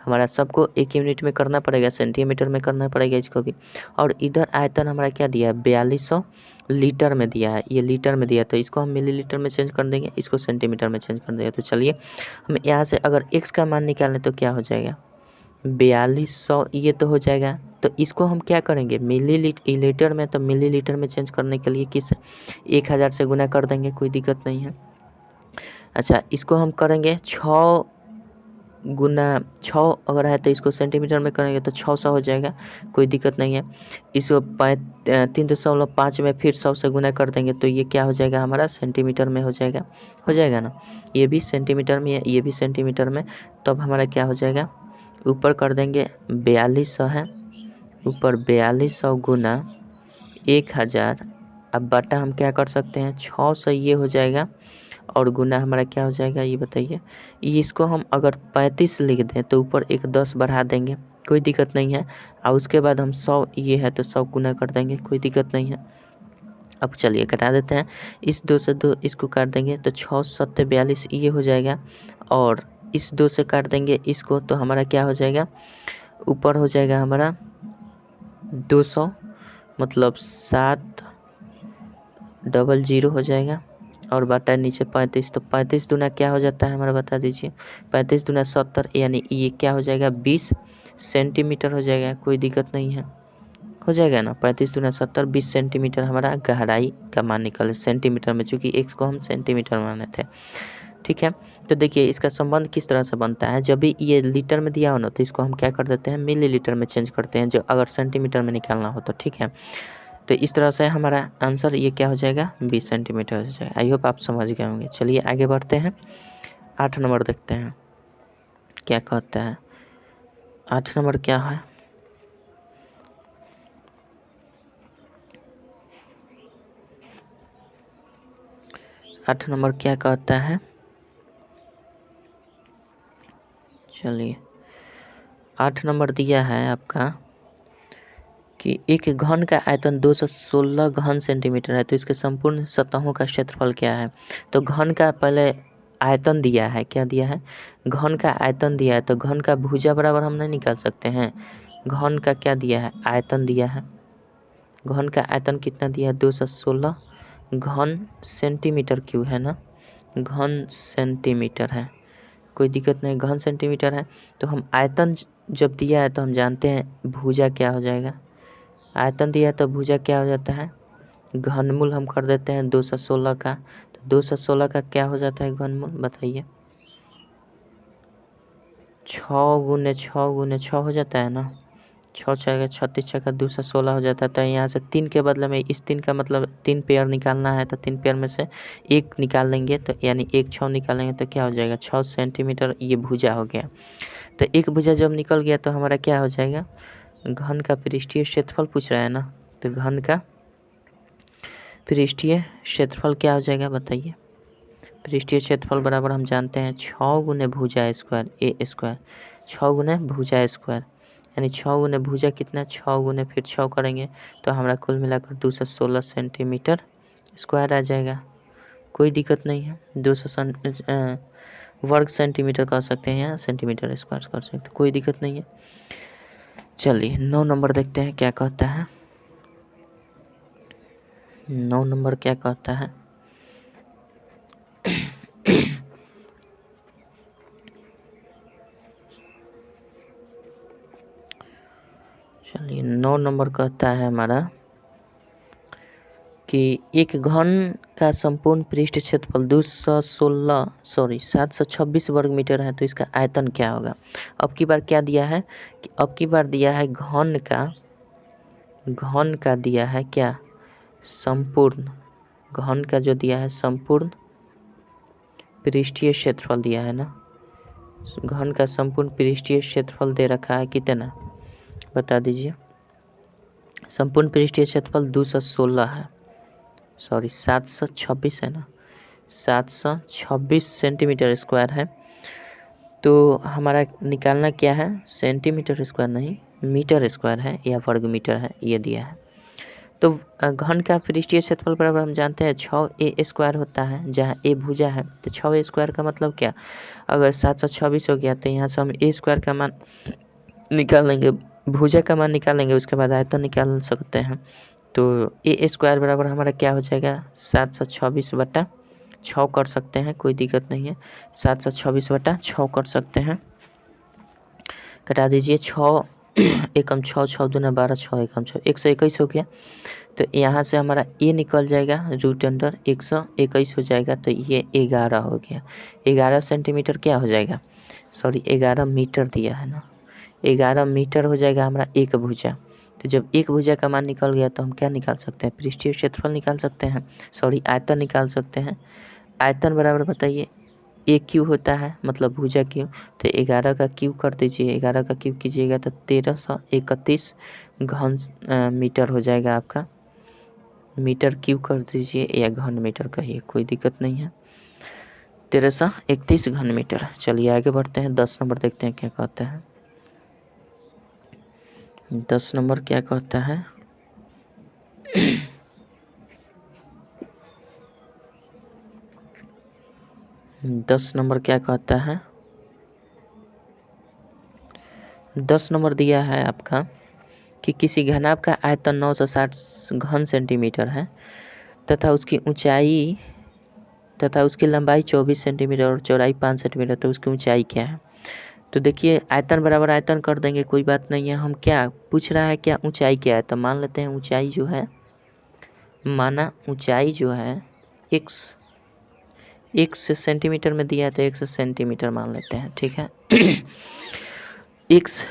हमारा सबको एक यूनिट में करना पड़ेगा, सेंटीमीटर में करना पड़ेगा इसको भी। और इधर आयतन हमारा क्या दिया है, 4200 लीटर में दिया है, ये लीटर में दिया है, तो इसको हम मिलीलीटर में चेंज कर देंगे, इसको सेंटीमीटर में चेंज कर देंगे। तो चलिए हम यहाँ से अगर x का मान निकालें तो क्या हो जाएगा, 4200, ये तो हो जाएगा। तो इसको हम क्या करेंगे, लीटर में, तो मिलीलीटर में चेंज करने के लिए किस 1000 से गुना कर देंगे, कोई दिक्कत नहीं है। अच्छा, इसको हम करेंगे 6 गुना 6 अगर है तो इसको सेंटीमीटर में करेंगे तो 600 हो जाएगा, कोई दिक्कत नहीं है। इसको 3.5 में फिर 100 से गुना कर देंगे तो ये क्या हो जाएगा, हमारा सेंटीमीटर में हो जाएगा ना, ये भी सेंटीमीटर में, ये भी सेंटीमीटर में। तब हमारा क्या हो जाएगा, ऊपर कर देंगे 4200 है, ऊपर 4200 गुना 1000, अब बटा हम क्या कर सकते हैं 600, ये हो जाएगा, और गुना हमारा क्या हो जाएगा ये बताइए। ये इसको हम अगर 35 लिख दें तो ऊपर एक 10 बढ़ा देंगे, कोई दिक्कत नहीं है, और उसके बाद हम 100, ये है तो 100 गुना कर देंगे, कोई दिक्कत नहीं है। अब चलिए कटा देते हैं, इस 2 से 2 इसको काट देंगे तो 6 7 42 ये हो जाएगा, और इस 2 से काट देंगे इसको तो हमारा क्या हो जाएगा, ऊपर हो जाएगा हमारा 200, मतलब 700 हो जाएगा, और बटा नीचे 35, तो 35 दूना क्या हो जाता है हमारा, बता दीजिए, 35 दूना 70, यानी ये क्या हो जाएगा 20 सेंटीमीटर हो जाएगा, कोई दिक्कत नहीं है, हो जाएगा ना, 35 दूना 70, 20 सेंटीमीटर हमारा गहराई का मान निकले सेंटीमीटर में, चूँकि x को हम सेंटीमीटर माने थे, ठीक है। तो देखिए इसका संबंध किस तरह से बनता है, जब भी ये लीटर में दिया हो ना तो इसको हम क्या कर देते हैं मिलीलीटर में चेंज करते हैं, जो अगर सेंटीमीटर में निकालना हो तो, ठीक है। तो इस तरह से हमारा आंसर ये क्या हो जाएगा 20 सेंटीमीटर हो जाएगा। आई होप आप समझ गए होंगे। चलिए आगे बढ़ते हैं, 8 नंबर देखते हैं क्या कहता है। 8 नंबर क्या है, 8 नंबर क्या कहता है, चलिए 8 नंबर दिया है आपका कि एक घन का आयतन 216 घन सेंटीमीटर है, तो इसके संपूर्ण सतहों का क्षेत्रफल क्या है। तो घन का पहले आयतन दिया है, क्या दिया है, घन का आयतन दिया है, तो घन का भुजा बराबर हम नहीं निकाल सकते हैं। घन का क्या दिया है, आयतन दिया है, घन का आयतन कितना दिया है, 216 घन सेंटीमीटर क्यूब है ना, घन सेंटीमीटर है, कोई दिक्कत नहीं, घन सेंटीमीटर है। तो हम आयतन जब दिया है तो हम जानते हैं भुजा क्या हो जाएगा, आयतन दिया है तो भुजा क्या हो जाता है, घनमूल हम कर देते हैं 216 का, तो 216 का क्या हो जाता है घनमूल बताइए, 6 × 6 हो जाता है ना, 6×6 36 × 216 हो जाता है। तो यहाँ से 3 के बदले में इस 3 का मतलब 3 पेयर निकालना है, तो 3 पेयर में से एक निकाल लेंगे, तो यानी एक 6 निकालेंगे तो क्या हो जाएगा, 6 सेंटीमीटर ये भुजा हो गया। तो एक भुजा जब निकल गया तो हमारा क्या हो जाएगा, घन का पृष्ठीय क्षेत्रफल पूछ रहा है ना, तो घन का पृष्ठीय क्षेत्रफल क्या हो जाएगा बताइए, पृष्ठीय क्षेत्रफल बराबर हम जानते हैं 6 × भुजा स्क्वायर ए स्क्वायर, 6 × भुजा स्क्वायर, यानी 6 × भुजा कितना, 6 × फिर 6 करेंगे तो हमारा कुल मिलाकर 216 सेंटीमीटर स्क्वायर आ जाएगा। कोई दिक्कत नहीं है, 200 वर्ग सेंटीमीटर कर सकते हैं या सेंटीमीटर स्क्वायर कर सकते हैं, कोई दिक्कत नहीं है। चलिए 9 नंबर देखते हैं क्या कहता है, 9 नंबर क्या कहता है, चलिए 9 नंबर कहता है हमारा कि एक घन का संपूर्ण पृष्ठ क्षेत्रफल 726 वर्ग मीटर है, तो इसका आयतन क्या होगा। अब की बार क्या दिया है कि अब की बार दिया है घन का दिया है क्या, संपूर्ण, घन का जो दिया है संपूर्ण पृष्ठीय क्षेत्रफल दिया है ना, घन का संपूर्ण पृष्ठीय क्षेत्रफल दे रखा है कितना बता दीजिए, संपूर्ण पृष्ठीय क्षेत्रफल 216 है, 726 है ना, 726 सेंटीमीटर स्क्वायर है। तो हमारा निकालना क्या है, सेंटीमीटर स्क्वायर नहीं मीटर स्क्वायर है या वर्ग मीटर है, ये दिया है। तो घन का पृष्ठीय क्षेत्रफल बराबर हम जानते हैं 6a स्क्वायर होता है, जहाँ a भुजा है, तो 6a स्क्वायर का मतलब क्या, अगर 726 हो गया तो यहाँ से हम a स्क्वायर का मान निकाल लेंगे, भुजा का मान निकाल लेंगे, उसके बाद आयतन निकाल सकते हैं। तो ए स्क्वायर बराबर हमारा क्या हो जाएगा, 726/6 कर सकते हैं, कोई दिक्कत नहीं है, 726/6 कर सकते हैं, कटा दीजिए 6 एकम 6 6 दूना 12 6 एकम 6 121 हो गया। तो यहाँ से हमारा ए निकल जाएगा √अंडर 121 हो जाएगा, तो ये 11 हो गया, 11 सेंटीमीटर क्या हो जाएगा, 11 मीटर दिया है ना, 11 मीटर हो जाएगा हमारा एक भुजा। तो जब एक भुजा का मान निकल गया तो हम क्या निकाल सकते हैं, पृष्ठीय क्षेत्रफल निकाल सकते हैं, आयतन निकाल सकते हैं। आयतन बराबर बताइए, ए क्यू होता है मतलब भुजा क्यू, तो 11 का क्यू कर दीजिए, 11 का क्यू कीजिएगा तो 1331 घन मीटर हो जाएगा आपका, मीटर क्यू कर दीजिए या घन मीटर कहिए, कोई दिक्कत नहीं है, 1331 घन मीटर। चलिए आगे बढ़ते हैं, 10 नंबर देखते हैं क्या कहता है, 10 नंबर क्या कहता है, दस नंबर क्या कहता है, 10 नंबर दिया है आपका कि किसी घनाभ का आयतन 960 घन सेंटीमीटर है तथा उसकी ऊंचाई तथा उसकी लंबाई 24 सेंटीमीटर और चौड़ाई 5 सेंटीमीटर, तो उसकी ऊंचाई क्या है। तो देखिए आयतन बराबर आयतन कर देंगे, कोई बात नहीं है, हम क्या पूछ रहा है, क्या ऊंचाई क्या है, तो मान लेते हैं ऊंचाई जो है, माना ऊंचाई जो है x सेंटीमीटर में दिया है तो x सेंटीमीटर मान लेते हैं, ठीक है x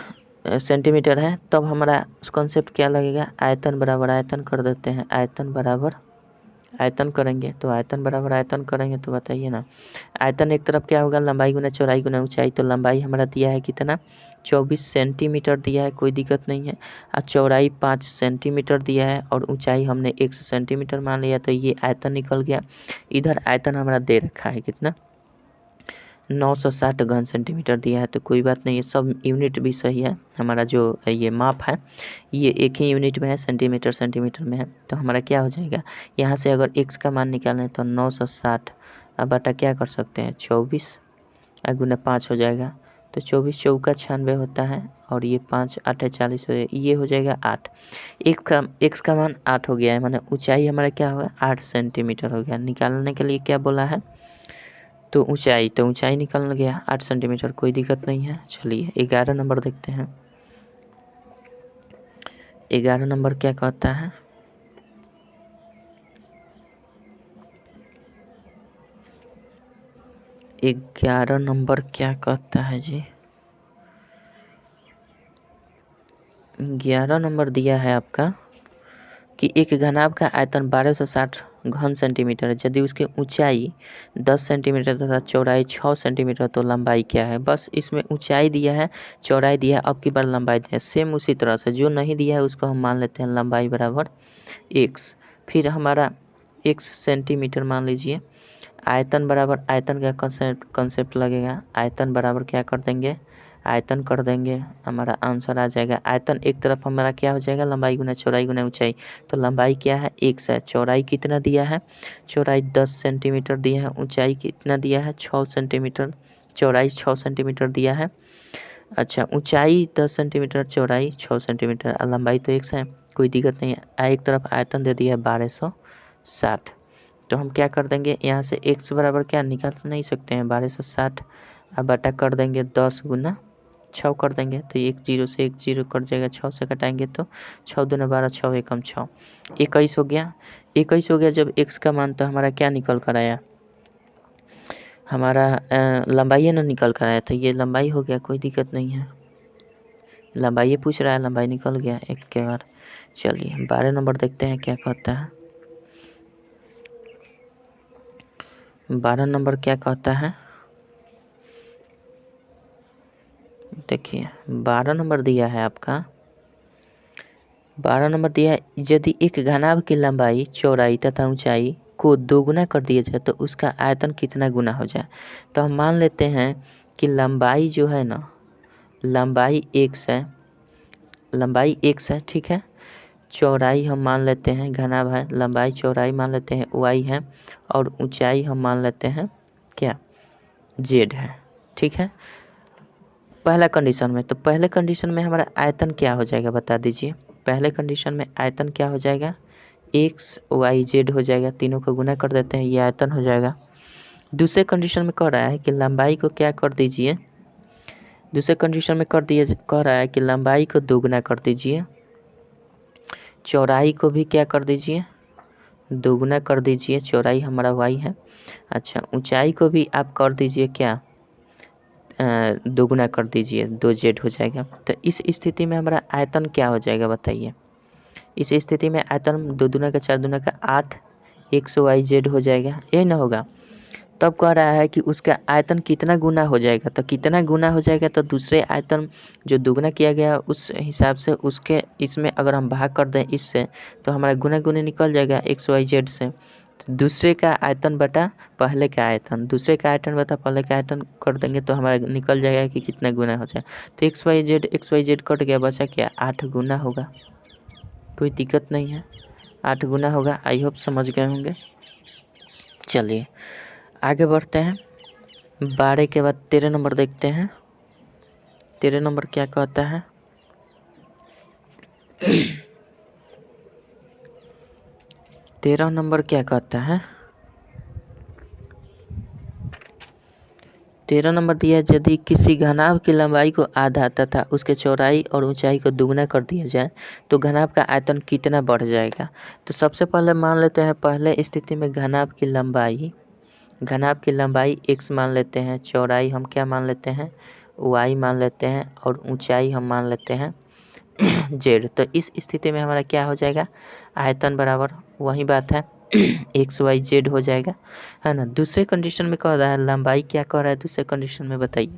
सेंटीमीटर है, तब हमारा कॉन्सेप्ट क्या लगेगा, आयतन बराबर आयतन कर देते हैं, आयतन बराबर आयतन करेंगे तो आयतन बराबर आयतन करेंगे तो बताइए ना, आयतन एक तरफ क्या होगा, लंबाई गुना चौड़ाई गुना ऊंचाई। तो लंबाई हमारा दिया है कितना, 24 सेंटीमीटर दिया है, कोई दिक्कत नहीं है। और चौड़ाई 5 सेंटीमीटर दिया है और ऊंचाई हमने 100 सेंटीमीटर मान लिया, तो ये आयतन निकल गया। इधर आयतन हमारा दे रखा है कितना, 960 घन सेंटीमीटर दिया है। तो कोई बात नहीं है, सब यूनिट भी सही है। हमारा जो ये माप है ये एक ही यूनिट में है, सेंटीमीटर सेंटीमीटर में है। तो हमारा क्या हो जाएगा, यहाँ से अगर x का मान निकालें तो 960 अब बटा क्या कर सकते हैं 24 गुना 5 हो जाएगा। तो 24 चौका 96 होता है और ये 5 8 40 हो, ये हो जाएगा 8। x का मान 8 हो गया है, माने ऊंचाई हमारा क्या होगा 8 सेंटीमीटर हो गया। निकालने के लिए क्या बोला है, तो ऊंचाई निकल गया 8 सेंटीमीटर, कोई दिक्कत नहीं है। चलिए 11 नंबर देखते हैं। 11 नंबर क्या कहता है, ग्यारह नंबर क्या कहता है जी, 11 नंबर दिया है आपका कि एक घनाभ का आयतन 1260 घन सेंटीमीटर है, यदि उसकी ऊंचाई 10 सेंटीमीटर तथा चौड़ाई 6 सेंटीमीटर तो लंबाई क्या है। बस इसमें ऊंचाई दिया है, चौड़ाई दिया है, अब की बार लंबाई दिया है। सेम उसी तरह से जो नहीं दिया है उसको हम मान लेते हैं लंबाई बराबर x। फिर हमारा x सेंटीमीटर मान लीजिए। आयतन बराबर आयतन का कंसेप्ट लगेगा, आयतन बराबर क्या कर देंगे, आयतन कर देंगे, हमारा आंसर आ जाएगा। आयतन एक तरफ हमारा क्या हो जाएगा, लंबाई गुना चौड़ाई गुना ऊंचाई। तो लंबाई क्या है 1 है, चौड़ाई कितना दिया है, चौड़ाई 10 सेंटीमीटर दिया है, ऊंचाई कितना दिया है 6 सेंटीमीटर, चौड़ाई 6 सेंटीमीटर दिया है। अच्छा, ऊंचाई 10 सेंटीमीटर, चौड़ाई 6 सेंटीमीटर और लंबाई तो 1 है, कोई दिक्कत नहीं है। एक तरफ आयतन दे दिया है 1260। तो हम क्या कर देंगे, यहाँ से x बराबर क्या निकाल नहीं सकते हैं 1260, अब बटा कर देंगे 10 गुना 6 कर देंगे। तो 1 0 से 1 0 कट जाएगा, 6 से कटाएंगे तो 6 दूना 12, 6 एकम 6, 21 हो गया। 21 हो गया जब x का मान, तो हमारा क्या निकल कर आया, हमारा लंबाई ना निकल कर आया। तो ये लंबाई हो गया, कोई दिक्कत नहीं है, लंबाई पूछ रहा है, लंबाई निकल गया एक के बार। चलिए 12 नंबर देखते हैं क्या कहता है। 12 नंबर क्या कहता है, देखिए 12 नंबर दिया है आपका, 12 नंबर दिया है, यदि एक घनाभ की लंबाई चौड़ाई तथा ऊंचाई को दोगुना कर दिया जाए तो उसका आयतन कितना गुना हो जाए। तो हम मान लेते हैं कि लंबाई जो है ना, लंबाई x है, लंबाई x है, ठीक है। चौड़ाई हम मान लेते हैं, घनाभ है, लंबाई चौड़ाई मान लेते हैं y है, और ऊंचाई हम मान लेते हैं क्या z है, ठीक है। पहला कंडीशन में, तो पहले कंडीशन में हमारा आयतन क्या हो जाएगा बता दीजिए। पहले कंडीशन में आयतन क्या हो जाएगा, x y z हो जाएगा, तीनों को गुना कर देते हैं, ये आयतन हो जाएगा। दूसरे कंडीशन में कह रहा है कि लंबाई को क्या कर दीजिए, दूसरे कंडीशन में कह रहा है कि लंबाई को दोगुना कर दीजिए, चौड़ाई को भी क्या कर दीजिए, दोगुना कर दीजिए, चौड़ाई हमारा y है। अच्छा, ऊंचाई को भी आप कर दीजिए क्या, दोगुना कर दीजिए, 2z हो जाएगा। तो इस स्थिति में हमारा आयतन क्या हो जाएगा बताइए। इस स्थिति में आयतन 2 दूना का 4 दूना का 8 x y z हो जाएगा, यही ना होगा। तब कह रहा है कि उसका आयतन कितना गुना हो जाएगा, तो कितना गुना हो जाएगा, तो दूसरे आयतन जो दुगना किया गया उस हिसाब से उसके इसमें अगर हम भाग कर दें इससे, तो हमारा गुना गुना निकल जाएगा x y z से। तो दूसरे का आयतन बटा पहले का आयतन, दूसरे का आयतन बटा पहले का आयतन कर देंगे तो हमारा निकल जाएगा कि कितना गुना हो जाए। तो x y z कट गया, बचा क्या 8 गुना होगा, कोई दिक्कत नहीं है, 8 गुना होगा। आई होप समझ गए होंगे। चलिए आगे बढ़ते हैं, 12 के बाद 13 नंबर देखते हैं। 13 नंबर क्या कहता है, 13 नंबर क्या कहता है, 13 नंबर दिया, यदि किसी घनाभ की लंबाई को आधा तथा उसके चौड़ाई और ऊंचाई को दुगना कर दिया जाए तो घनाभ का आयतन कितना बढ़ जाएगा। तो सबसे पहले मान लेते हैं, पहले स्थिति में घनाभ की लंबाई x मान लेते हैं, चौड़ाई हम क्या मान लेते हैं y मान लेते हैं, और ऊंचाई हम मान लेते हैं z। तो इस स्थिति में हमारा क्या हो जाएगा, आयतन बराबर वही बात है एक्स वाई जेड हो जाएगा, है ना। दूसरे कंडीशन में कह रहा है लंबाई, क्या कह रहा है दूसरे कंडीशन में बताइए।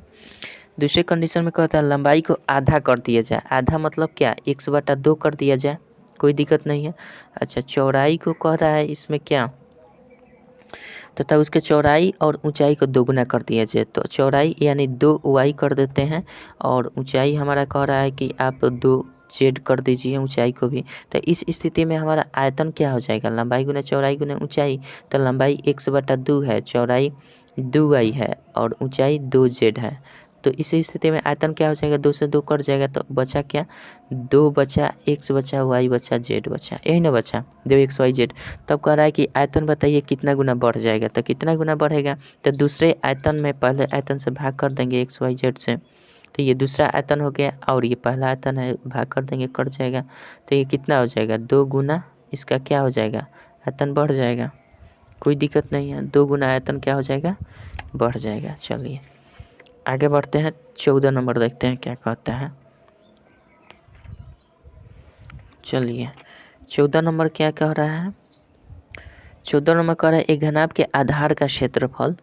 दूसरे कंडीशन में कहता है लंबाई को आधा कर दिया जाए। आधा मतलब क्या, 1/2 कर दिया जाए, कोई दिक्कत नहीं है। अच्छा, चौड़ाई को कह रहा है इसमें क्या, तथा उसके चौड़ाई और ऊंचाई को दोगुना कर दिया जाए। तो चौड़ाई यानी 2y कर देते हैं, और ऊंचाई हमारा कह रहा है कि आप 2z कर दीजिए ऊंचाई को भी। तो इस स्थिति में हमारा आयतन क्या हो जाएगा, लंबाई गुना चौड़ाई गुना ऊंचाई। तो लंबाई 1/2 है, चौड़ाई 2y है, और ऊंचाई 2z है। तो इस स्थिति में आयतन क्या हो जाएगा, 2 से 2 कट जाएगा, तो बचा क्या, 2 बचा, x बचा, y बचा, z बचा, यही ना बचा, 2 x y z। तब कह रहा है कि आयतन बताइए कितना गुना बढ़ जाएगा। तो कितना गुना बढ़ेगा, तो दूसरे आयतन में पहले आयतन से भाग कर देंगे XYZ से, तो ये दूसरा आयतन हो गया, और ये पहला आयतन है, भाग कर देंगे, कट जाएगा। तो ये कितना हो जाएगा, 2 गुना इसका क्या हो जाएगा, आयतन बढ़ जाएगा, कोई दिक्कत नहीं है। 2 गुना आयतन क्या हो जाएगा, बढ़ जाएगा। चलिए आगे बढ़ते हैं, 14 नंबर देखते हैं क्या कहता है। चलिए 14 नंबर क्या कह रहा है, 14 नंबर कह रहा है एक घनाभ के आधार का क्षेत्रफल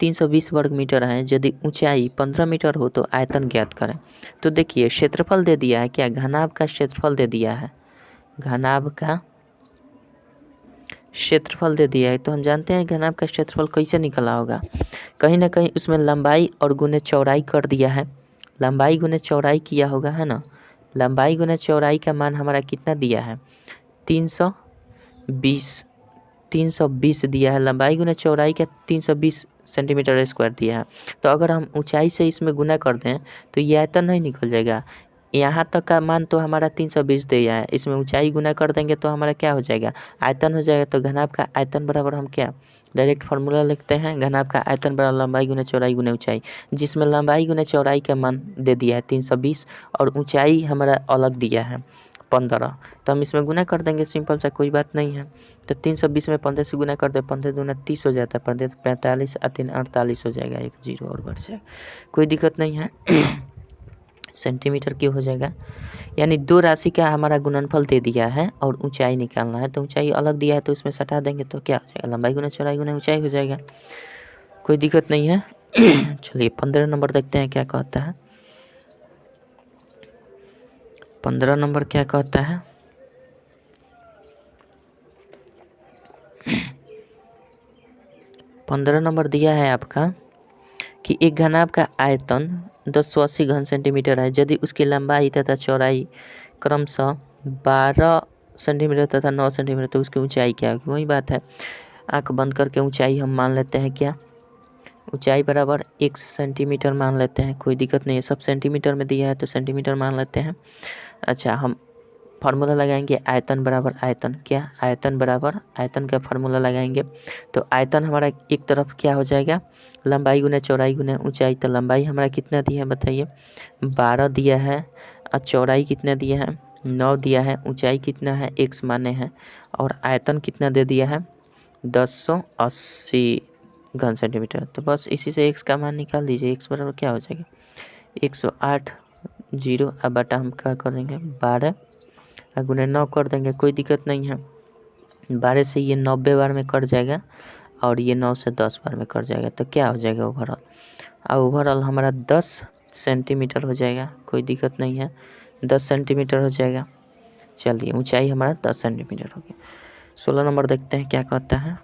320 वर्ग मीटर है, यदि ऊंचाई 15 मीटर हो तो आयतन ज्ञात करें। तो देखिए क्षेत्रफल दे दिया है, क्या घनाभ का क्षेत्रफल दे दिया है, घनाभ का क्षेत्रफल दे दिया है। तो हम जानते हैं घनाभ का क्षेत्रफल कैसे निकला होगा, कहीं ना कहीं उसमें लंबाई और गुने चौड़ाई कर दिया है, लंबाई गुने चौड़ाई किया होगा, है ना। लंबाई गुने चौड़ाई का मान हमारा कितना दिया है, 320 320 दिया है, लंबाई गुना चौड़ाई का 320 सेंटीमीटर स्क्वायर दिया है। तो अगर हम ऊंचाई से इसमें गुना कर दें तो ये आयतन नहीं निकल जाएगा। यहाँ तक का मान तो हमारा 320 दिया है, इसमें ऊंचाई गुना कर देंगे तो हमारा क्या हो जाएगा, आयतन हो जाएगा। तो घनाभ का आयतन बराबर हम क्या, डायरेक्ट फार्मूला लिखते हैं, घनाभ का आयतन बराबर लंबाई गुना चौड़ाई गुना ऊंचाई, जिसमें लंबाई गुना चौड़ाई का मान दे दिया है 320, और ऊंचाई हमारा अलग दिया है 15। तो हम इसमें गुना कर देंगे, सिंपल सा, कोई बात नहीं है। तो 320 में 15 से गुना कर दे, 15 दूना 30 हो जाता है, 15 45 और 3 48 हो जाएगा, एक जीरो और बढ़ जाएगा, कोई दिक्कत नहीं है। सेंटीमीटर क्यूब हो जाएगा, यानी दो राशि का हमारा गुणनफल दे दिया है और ऊंचाई निकालना है। तो ऊंचाई अलग दिया है तो उसमें सटा देंगे तो क्या हो जाएगा, लंबाई गुना चौड़ाई गुना ऊंचाई हो जाएगा, कोई दिक्कत नहीं है। चलिए 15 नंबर देखते हैं क्या कहता है। 15 नंबर क्या कहता है, पंद्रह नंबर दिया है आपका कि एक घनाभ का आयतन 1080 घन सेंटीमीटर है, यदि उसकी लंबाई तथा चौड़ाई क्रमशः 12 सेंटीमीटर तथा 9 सेंटीमीटर, तो उसकी ऊंचाई क्या होगी। वही बात है, आंख बंद करके ऊंचाई हम मान लेते हैं, क्या ऊंचाई बराबर 1 सेंटीमीटर मान लेते हैं, कोई दिक्कत नहीं है, सब सेंटीमीटर में दिया है तो सेंटीमीटर मान लेते हैं। अच्छा, हम फार्मूला लगाएंगे आयतन बराबर आयतन, क्या आयतन बराबर आयतन का फार्मूला लगाएंगे। तो आयतन हमारा एक तरफ क्या हो जाएगा, लंबाई गुना चौड़ाई गुना ऊंचाई। तो लंबाई हमारा कितना दिया है बताइए, 12 दिया है, और चौड़ाई कितना दिया है, 9 दिया है, ऊंचाई कितना है, x माने हैं, और आयतन कितना दे दिया है, 1080 घन सेंटीमीटर। तो बस इसी से x का मान निकाल दीजिए, x बराबर क्या हो जाएगा, 108 जीरो, अब बटा हम क्या करेंगे 12 गुने 9 कर देंगे, कोई दिक्कत नहीं है। 12 से ये 90 बार में कट जाएगा, और ये 9 से 10 बार में कट जाएगा, तो क्या हो जाएगा ओवरऑल, और ओवरऑल हमारा 10 सेंटीमीटर हो जाएगा, कोई दिक्कत नहीं है, 10 सेंटीमीटर हो जाएगा। चलिए ऊंचाई हमारा 10 सेंटीमीटर हो गया। 16 नंबर देखते हैं क्या कहता है।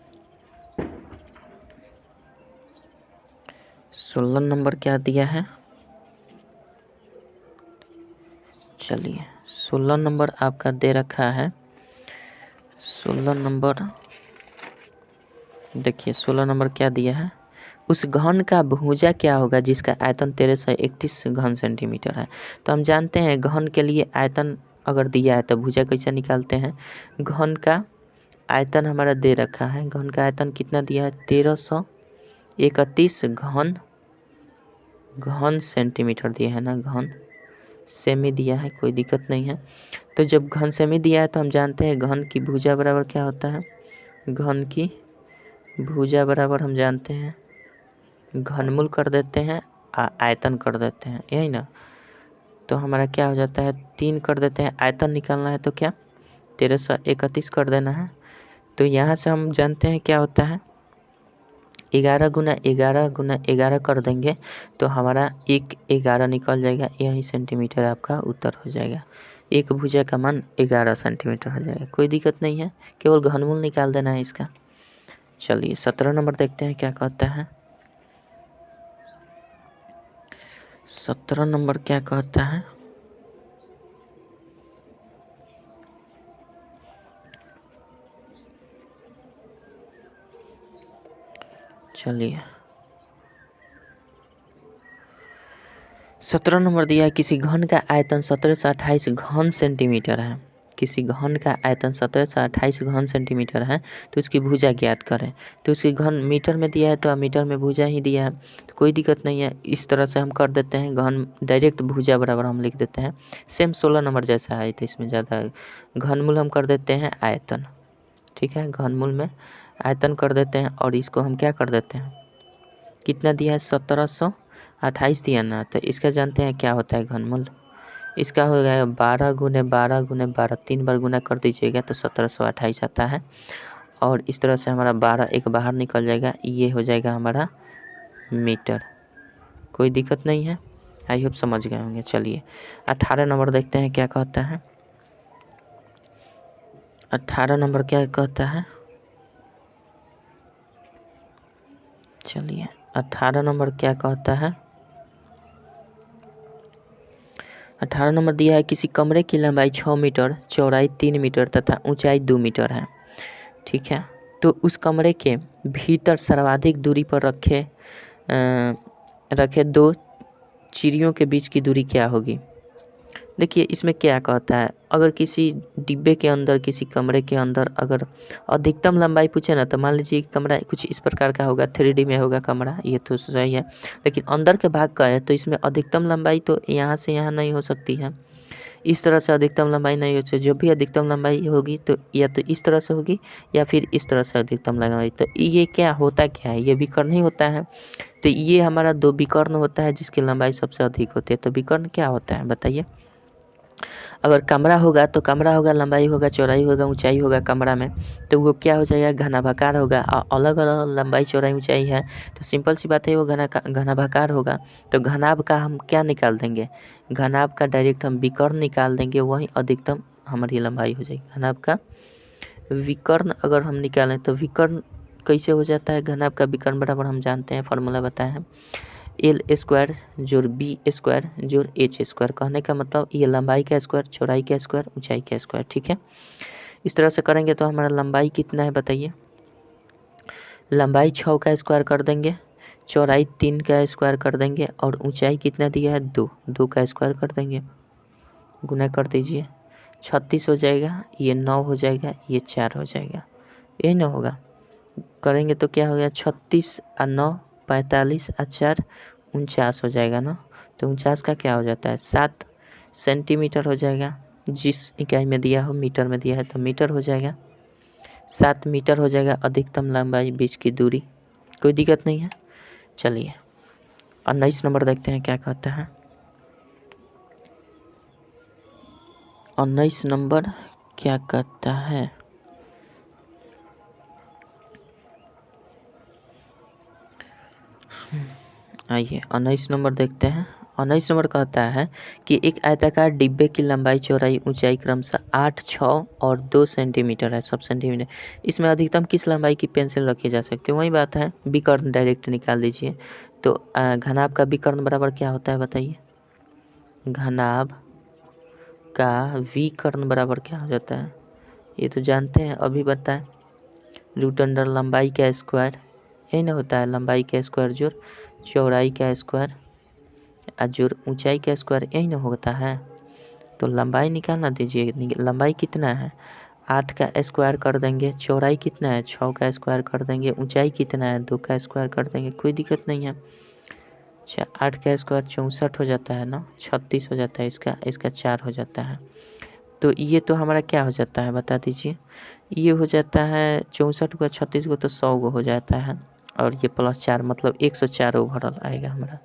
16 नंबर क्या दिया है, चलिए 16 नंबर आपका दे रखा है। 16 नंबर देखिए, 16 नंबर क्या दिया है, उस घन का भुजा क्या होगा जिसका आयतन 1331 घन सेंटीमीटर है। तो हम जानते हैं घन के लिए आयतन अगर दिया है तो भुजा कैसे निकालते हैं। घन का आयतन हमारा दे रखा है, घन का आयतन कितना दिया है, 1331 घन सेंटीमीटर दिया है ना, घन सेमी दिया है, कोई दिक्कत नहीं है। तो जब घन सेमी दिया है तो हम जानते हैं घन की भुजा बराबर क्या होता है, घन की भुजा बराबर हम जानते हैं घनमूल कर देते हैं, आयतन कर देते हैं, यही ना। तो हमारा क्या हो जाता है, 3 कर देते हैं, आयतन निकालना है तो क्या 1331 कर देना है, तो यहाँ से हम जानते हैं क्या होता है, 11 गुना 11 गुना 11 कर देंगे तो हमारा 11 निकल जाएगा। यही सेंटीमीटर आपका उत्तर हो जाएगा। एक भुजा का मान 11 सेंटीमीटर हो जाएगा। कोई दिक्कत नहीं है, केवल घनमूल निकाल देना है इसका। चलिए 17 नंबर देखते हैं क्या कहता है। 17 नंबर क्या कहता है, चलिए 17 नंबर दिया है, किसी घन का आयतन 17 से 28 घन सेंटीमीटर है। किसी घन का आयतन 17 से 28 घन सेंटीमीटर है तो इसकी भुजा ज्ञात करें। तो इसकी घन मीटर में दिया है तो मीटर में भुजा ही दिया है, तो कोई दिक्कत नहीं है। इस तरह से हम कर देते हैं, घन डायरेक्ट भुजा बराबर हम लिख देते हैं। सेम 16 नंबर जैसा है तो इसमें ज़्यादा घनमूल हम कर देते हैं आयतन। ठीक है, घनमूल में आयतन कर देते हैं और इसको हम क्या कर देते हैं, कितना दिया है 1728 दिया ना, तो इसका जानते हैं क्या होता है घनमूल। इसका हो गया 12 गुने 12 गुने 12, 3 बार गुना कर दीजिएगा तो 1728 आता है। और इस तरह से हमारा 12 एक बाहर निकल जाएगा, ये हो जाएगा हमारा मीटर। कोई दिक्कत नहीं है, आई होप समझ गए होंगे। चलिए 18 नंबर देखते हैं क्या कहता है। 18 नंबर क्या कहता है, चलिए 18 नंबर क्या कहता है। 18 नंबर दिया है, किसी कमरे की लंबाई 6 मीटर, चौड़ाई 3 मीटर तथा ऊंचाई 2 मीटर है। ठीक है, तो उस कमरे के भीतर सर्वाधिक दूरी पर रखे दो चिड़ियों के बीच की दूरी क्या होगी। देखिए इसमें क्या कहता है, अगर किसी डिब्बे के अंदर, किसी कमरे के अंदर अगर अधिकतम लंबाई पूछे ना, तो मान लीजिए कमरा कुछ इस प्रकार का होगा, 3D में होगा कमरा, ये तो सही है। लेकिन अंदर के भाग का है तो इसमें अधिकतम लंबाई तो यहाँ से यहाँ नहीं हो सकती है, इस तरह से अधिकतम लंबाई नहीं हो सकती। जो भी अधिकतम लंबाई होगी तो या तो इस तरह से होगी या फिर इस तरह से अधिकतम लंबाई। तो ये क्या होता क्या है, ये विकर्ण ही होता है। तो ये हमारा दो विकर्ण होता है जिसकी लंबाई सबसे अधिक होती है। तो विकर्ण क्या होता है बताइए। अगर कमरा होगा तो कमरा होगा, लंबाई होगा, चौड़ाई होगा, ऊंचाई होगा कमरा में, तो वो क्या हो जाएगा, घनाभाकार होगा। अलग अलग लंबाई चौड़ाई ऊंचाई है तो सिंपल सी बात है वो घनाभाकार होगा। तो घनाभ का हम क्या निकाल देंगे, घनाभ का डायरेक्ट हम विकर्ण निकाल देंगे, वही अधिकतम हमारी लंबाई हो जाएगी। घनाभ का विकर्ण अगर हम निकालें तो विकर्ण कैसे हो जाता है, घनाभ का विकर्ण बराबर हम जानते हैं, फॉर्मूला बताए हैं, एल स्क्वायर जोड़ बी स्क्वायर जोड़ एच स्क्वायर। कहने का मतलब ये लंबाई का स्क्वायर, चौड़ाई का स्क्वायर, ऊंचाई का स्क्वायर। ठीक है, इस तरह से करेंगे तो हमारा लंबाई कितना है बताइए। लंबाई 6 का स्क्वायर कर देंगे, चौड़ाई 3 का स्क्वायर कर देंगे और ऊंचाई कितना दिया है 2 का स्क्वायर कर देंगे। गुना कर दीजिए, 36 हो जाएगा, ये 9 हो जाएगा, ये 4 हो जाएगा, यही ना होगा। करेंगे तो क्या हो गया, 36 और 9 45 और 4 49 हो जाएगा ना। तो 49 का क्या हो जाता है 7 सेंटीमीटर हो जाएगा। जिस इकाई में दिया हो, मीटर में दिया है तो मीटर हो जाएगा, 7 मीटर हो जाएगा अधिकतम लंबाई बीच की दूरी। कोई दिक्कत नहीं है। चलिए 19 नंबर देखते हैं क्या कहता है। 19 नंबर क्या कहता है, आइए 19 नंबर देखते हैं। 19 नंबर कहता है कि एक आयताकार डिब्बे की लंबाई चौड़ाई ऊंचाई क्रमशः 8, 6 और 2 सेंटीमीटर है, सब सेंटीमीटर। इसमें अधिकतम किस लंबाई की पेंसिल रखी जा सकती है, वही बात है, विकर्ण डायरेक्ट निकाल दीजिए। तो घनाभ का विकर्ण बराबर क्या होता है बताइए। घनाभ का विकर्ण बराबर क्या हो जाता है, ये तो जानते हैं, अभी बताएं, रूट अंडर लंबाई का स्क्वायर, यही ना होता है, लंबाई का स्क्वायर जोड़ चौड़ाई का स्क्वायर जोड़ ऊंचाई का स्क्वायर, यही ना होता है। तो लंबाई निकालना दीजिए, लंबाई कितना है 8 का स्क्वायर कर देंगे, चौड़ाई कितना है 6 का स्क्वायर कर देंगे, ऊंचाई कितना है 2 का स्क्वायर कर देंगे, कोई दिक्कत नहीं है। 8 का स्क्वायर 64 हो जाता है ना, 36 हो जाता है, इसका 4 हो जाता है। तो ये तो हमारा क्या हो जाता है बता दीजिए, ये हो जाता है 64 को 36 को तो 100 को हो जाता है, और ये प्लस 4 मतलब 104 ओवरऑल आएगा हमारा,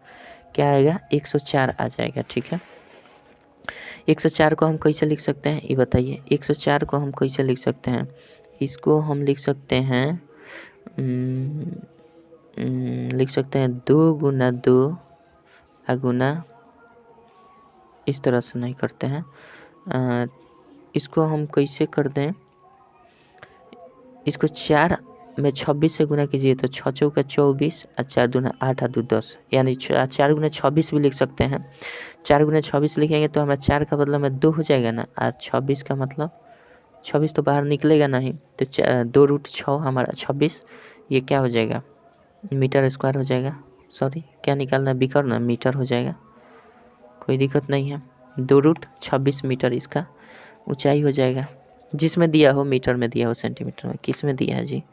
क्या आएगा 104 आ जाएगा। ठीक है, 104 को हम कैसे लिख सकते हैं ये बताइए। 104 को हम कैसे लिख सकते हैं, इसको हम लिख सकते हैं 2 गुना 2 गुना, इस तरह से नहीं करते हैं। इसको हम कैसे कर दें, इसको 4 में 26 से गुना कीजिए तो 6 चौका 24 और 4 दूना 8 और 2 10, यानी 4 गुना 26 भी लिख सकते हैं। 4 गुना 26 लिखेंगे तो हमारा 4 का बदला में 2 हो जाएगा ना, और 26 का मतलब 26 तो बाहर निकलेगा नहीं, तो 2√6 हमारा 26, ये क्या हो जाएगा, मीटर स्क्वायर हो जाएगा। सॉरी, क्या निकालना, विकर्ण मीटर हो जाएगा, कोई दिक्कत नहीं है। 2√26 मीटर इसका ऊंचाई हो जाएगा। जिसमें दिया हो, मीटर में दिया हो, सेंटीमीटर में, किस में दिया है जी,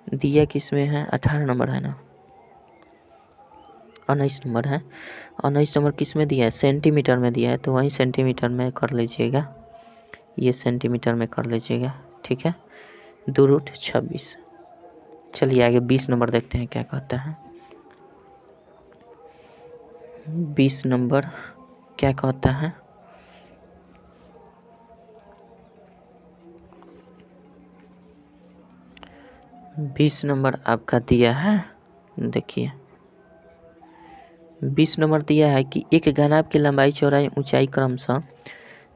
दिया किस में है, 18 नंबर है ना, 19 नंबर है। 19 नंबर किस में दिया है, सेंटीमीटर में दिया है, तो वहीं सेंटीमीटर में कर लीजिएगा, ये सेंटीमीटर में कर लीजिएगा, ठीक है। 2√26। चलिए आगे 20 नंबर देखते हैं क्या कहता है। 20 नंबर क्या कहता है, बीस नंबर आपका दिया है, देखिए 20 नंबर दिया है कि एक घनाभ की लंबाई चौड़ाई ऊंचाई क्रमशः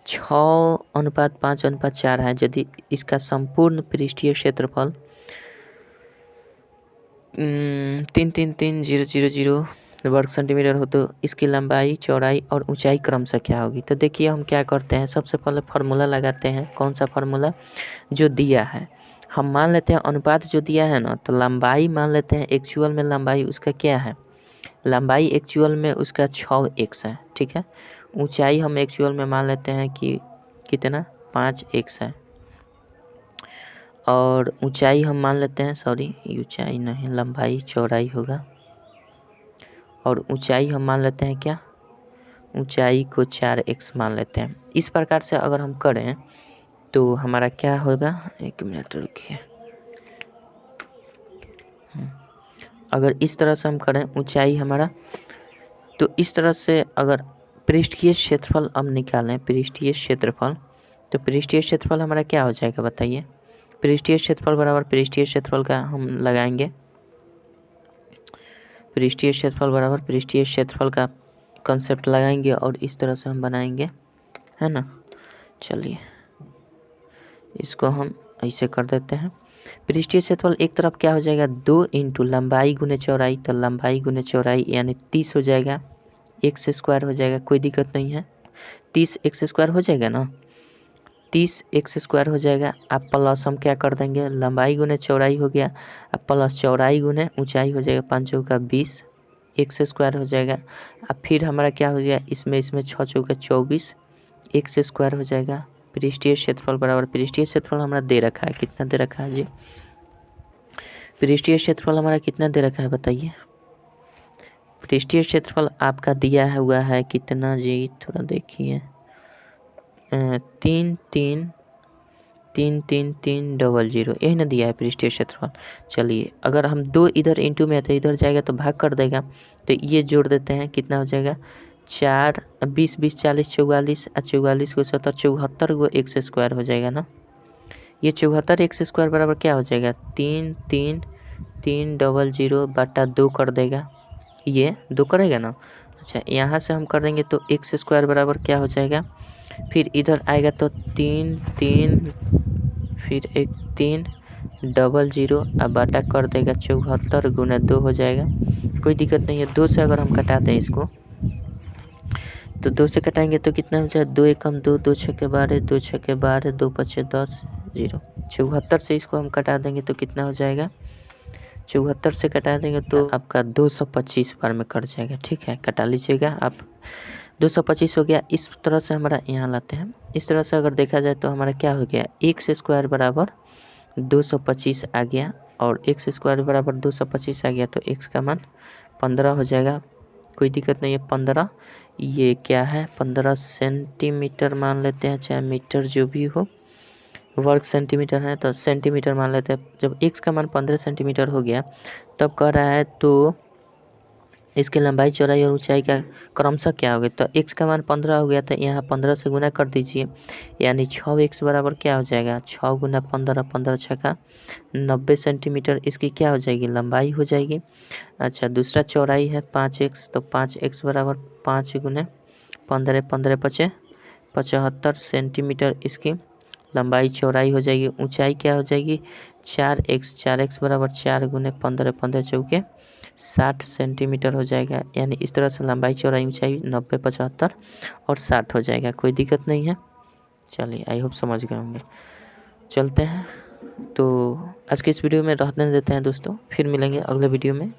6:5:4 है। यदि इसका संपूर्ण पृष्ठीय क्षेत्रफल 333,000 वर्ग सेंटीमीटर हो तो इसकी लंबाई, चौड़ाई और ऊंचाई क्रमशः क्या होगी। तो देखिए हम क्या करते हैं, सबसे पहले फार्मूला लगाते हैं। कौन सा फार्मूला, जो दिया है हम मान लेते हैं अनुपात जो दिया है ना, तो लंबाई मान लेते हैं, एक्चुअल में लंबाई उसका क्या है, लंबाई एक्चुअल में उसका 6x है, ठीक है। ऊंचाई हम एक्चुअल में मान लेते हैं कि कितना, 5x है, और ऊंचाई हम मान लेते हैं, सॉरी ऊंचाई नहीं, लंबाई चौड़ाई होगा, और ऊंचाई हम मान लेते हैं क्या, ऊंचाई को 4x मान लेते हैं। इस प्रकार से अगर हम करें तो हमारा क्या होगा, 1 मिनट रुकिए, अगर इस तरह से हम करें ऊंचाई हमारा, तो इस तरह से अगर पृष्ठीय क्षेत्रफल अब निकालें, पृष्ठीय क्षेत्रफल, तो पृष्ठीय क्षेत्रफल हमारा क्या हो जाएगा बताइए, पृष्ठीय क्षेत्रफल बराबर पृष्ठीय क्षेत्रफल का हम लगाएंगे, पृष्ठीय क्षेत्रफल बराबर पृष्ठीय क्षेत्रफल का कंसेप्ट लगाएंगे और इस तरह से हम बनाएंगे, है ना। चलिए इसको हम ऐसे कर देते हैं। पृष्ठीय क्षेत्रफल एक तरफ क्या हो जाएगा, 2 इंटू लंबाई गुने चौड़ाई, तो लंबाई गुने चौड़ाई यानी 30 हो जाएगा, एक्स स्क्वायर हो जाएगा, कोई दिक्कत नहीं है, 30 एक्स स्क्वायर हो जाएगा ना, 30 एक्स स्क्वायर हो जाएगा। अब प्लस हम क्या कर देंगे, लंबाई गुने चौड़ाई हो गया, अब प्लस चौड़ाई गुने ऊंचाई हो जाएगा, 5 चौका 20 एक्स स्क्वायर हो जाएगा। अब फिर हमारा क्या हो गया, इसमें 6 चौका 24 एक्स स्क्वायर हो जाएगा। पृष्ठीय क्षेत्रफल बराबर पृष्ठीय क्षेत्रफल हमारा दे रखा है, कितना दे रखा है जी, पृष्ठीय क्षेत्रफल हमारा कितना दे रखा है बताइए, पृष्ठीय क्षेत्रफल आपका दिया हुआ है कितना जी, थोड़ा देखिए, 3,3,3,3,3,0 यही ना दिया है पृष्ठीय क्षेत्रफल। चलिए अगर हम 2 इधर इंटू में है तो इधर जाएगा तो भाग कर देगा, तो ये जोड़ देते हैं, कितना हो जाएगा, 4 20 20 40 44 और 44 को 70 74 को एक्स स्क्वायर हो जाएगा ना। ये 74 एक्स स्क्वायर बराबर क्या हो जाएगा, 3,3,3,0 बटा 2 कर देगा, ये 2 करेगा ना। अच्छा यहाँ से हम कर देंगे तो एक्स स्क्वायर बराबर क्या हो जाएगा, फिर इधर आएगा तो 3 3 फिर 3,0 अब बटा कर देगा 74 गुना 2 हो जाएगा, कोई दिक्कत नहीं है। 2 से अगर हम कटा दें इसको, तो 2 से कटाएंगे तो कितना हो जाएगा, 2 एकम 2, 2 छक्के 12, 2 छक्के 12, 2 पचे 10, 0। 74 से इसको हम कटा देंगे तो कितना हो जाएगा, 74 से कटा देंगे तो आपका 225 बार में कट जाएगा, ठीक है, कटा लीजिएगा आप। 225 हो गया। इस तरह से हमारा यहाँ लाते हैं, इस तरह से अगर देखा जाए तो हमारा क्या हो गया, एक्स स्क्वायर बराबर 225 आ गया, और एक्स स्क्वायर बराबर 225 आ गया तो एक्स का मान 15 हो जाएगा, कोई दिक्कत नहीं है। 15 ये क्या है, 15 सेंटीमीटर मान लेते हैं, चाहे मीटर जो भी हो, वर्ग सेंटीमीटर है तो सेंटीमीटर मान लेते हैं। जब एक्स का मान 15 सेंटीमीटर हो गया तब कह रहा है तो इसकी लंबाई चौड़ाई और ऊंचाई का क्रमशः क्या होगा? तो x का मान 15 हो गया, तो यहाँ 15 से गुना कर दीजिए, यानी 6x बराबर क्या हो जाएगा? 6 गुना 15, 15 छक्का 90 सेंटीमीटर इसकी क्या हो जाएगी? लंबाई हो जाएगी। अच्छा, दूसरा चौड़ाई है 5x, तो 5x बराबर 5 गुने 15, 15 पचे 75 सेंटीमीटर इसकी लंबाई चौड़ाई हो जाएगी। ऊंचाई क्या हो जाएगी? 4x, 4x बराबर 4 गुने 15, 15 चौके 60 सेंटीमीटर हो जाएगा। यानी इस तरह से लंबाई चौड़ाई ऊंचाई 90, 75 और 60 हो जाएगा। कोई दिक्कत नहीं है। चलिए, आई होप समझ गए होंगे। चलते हैं, तो आज के इस वीडियो में रहने देते हैं दोस्तों, फिर मिलेंगे अगले वीडियो में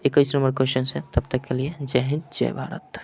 21 नंबर क्वेश्चन से। तब तक के लिए जय हिंद, जय भारत।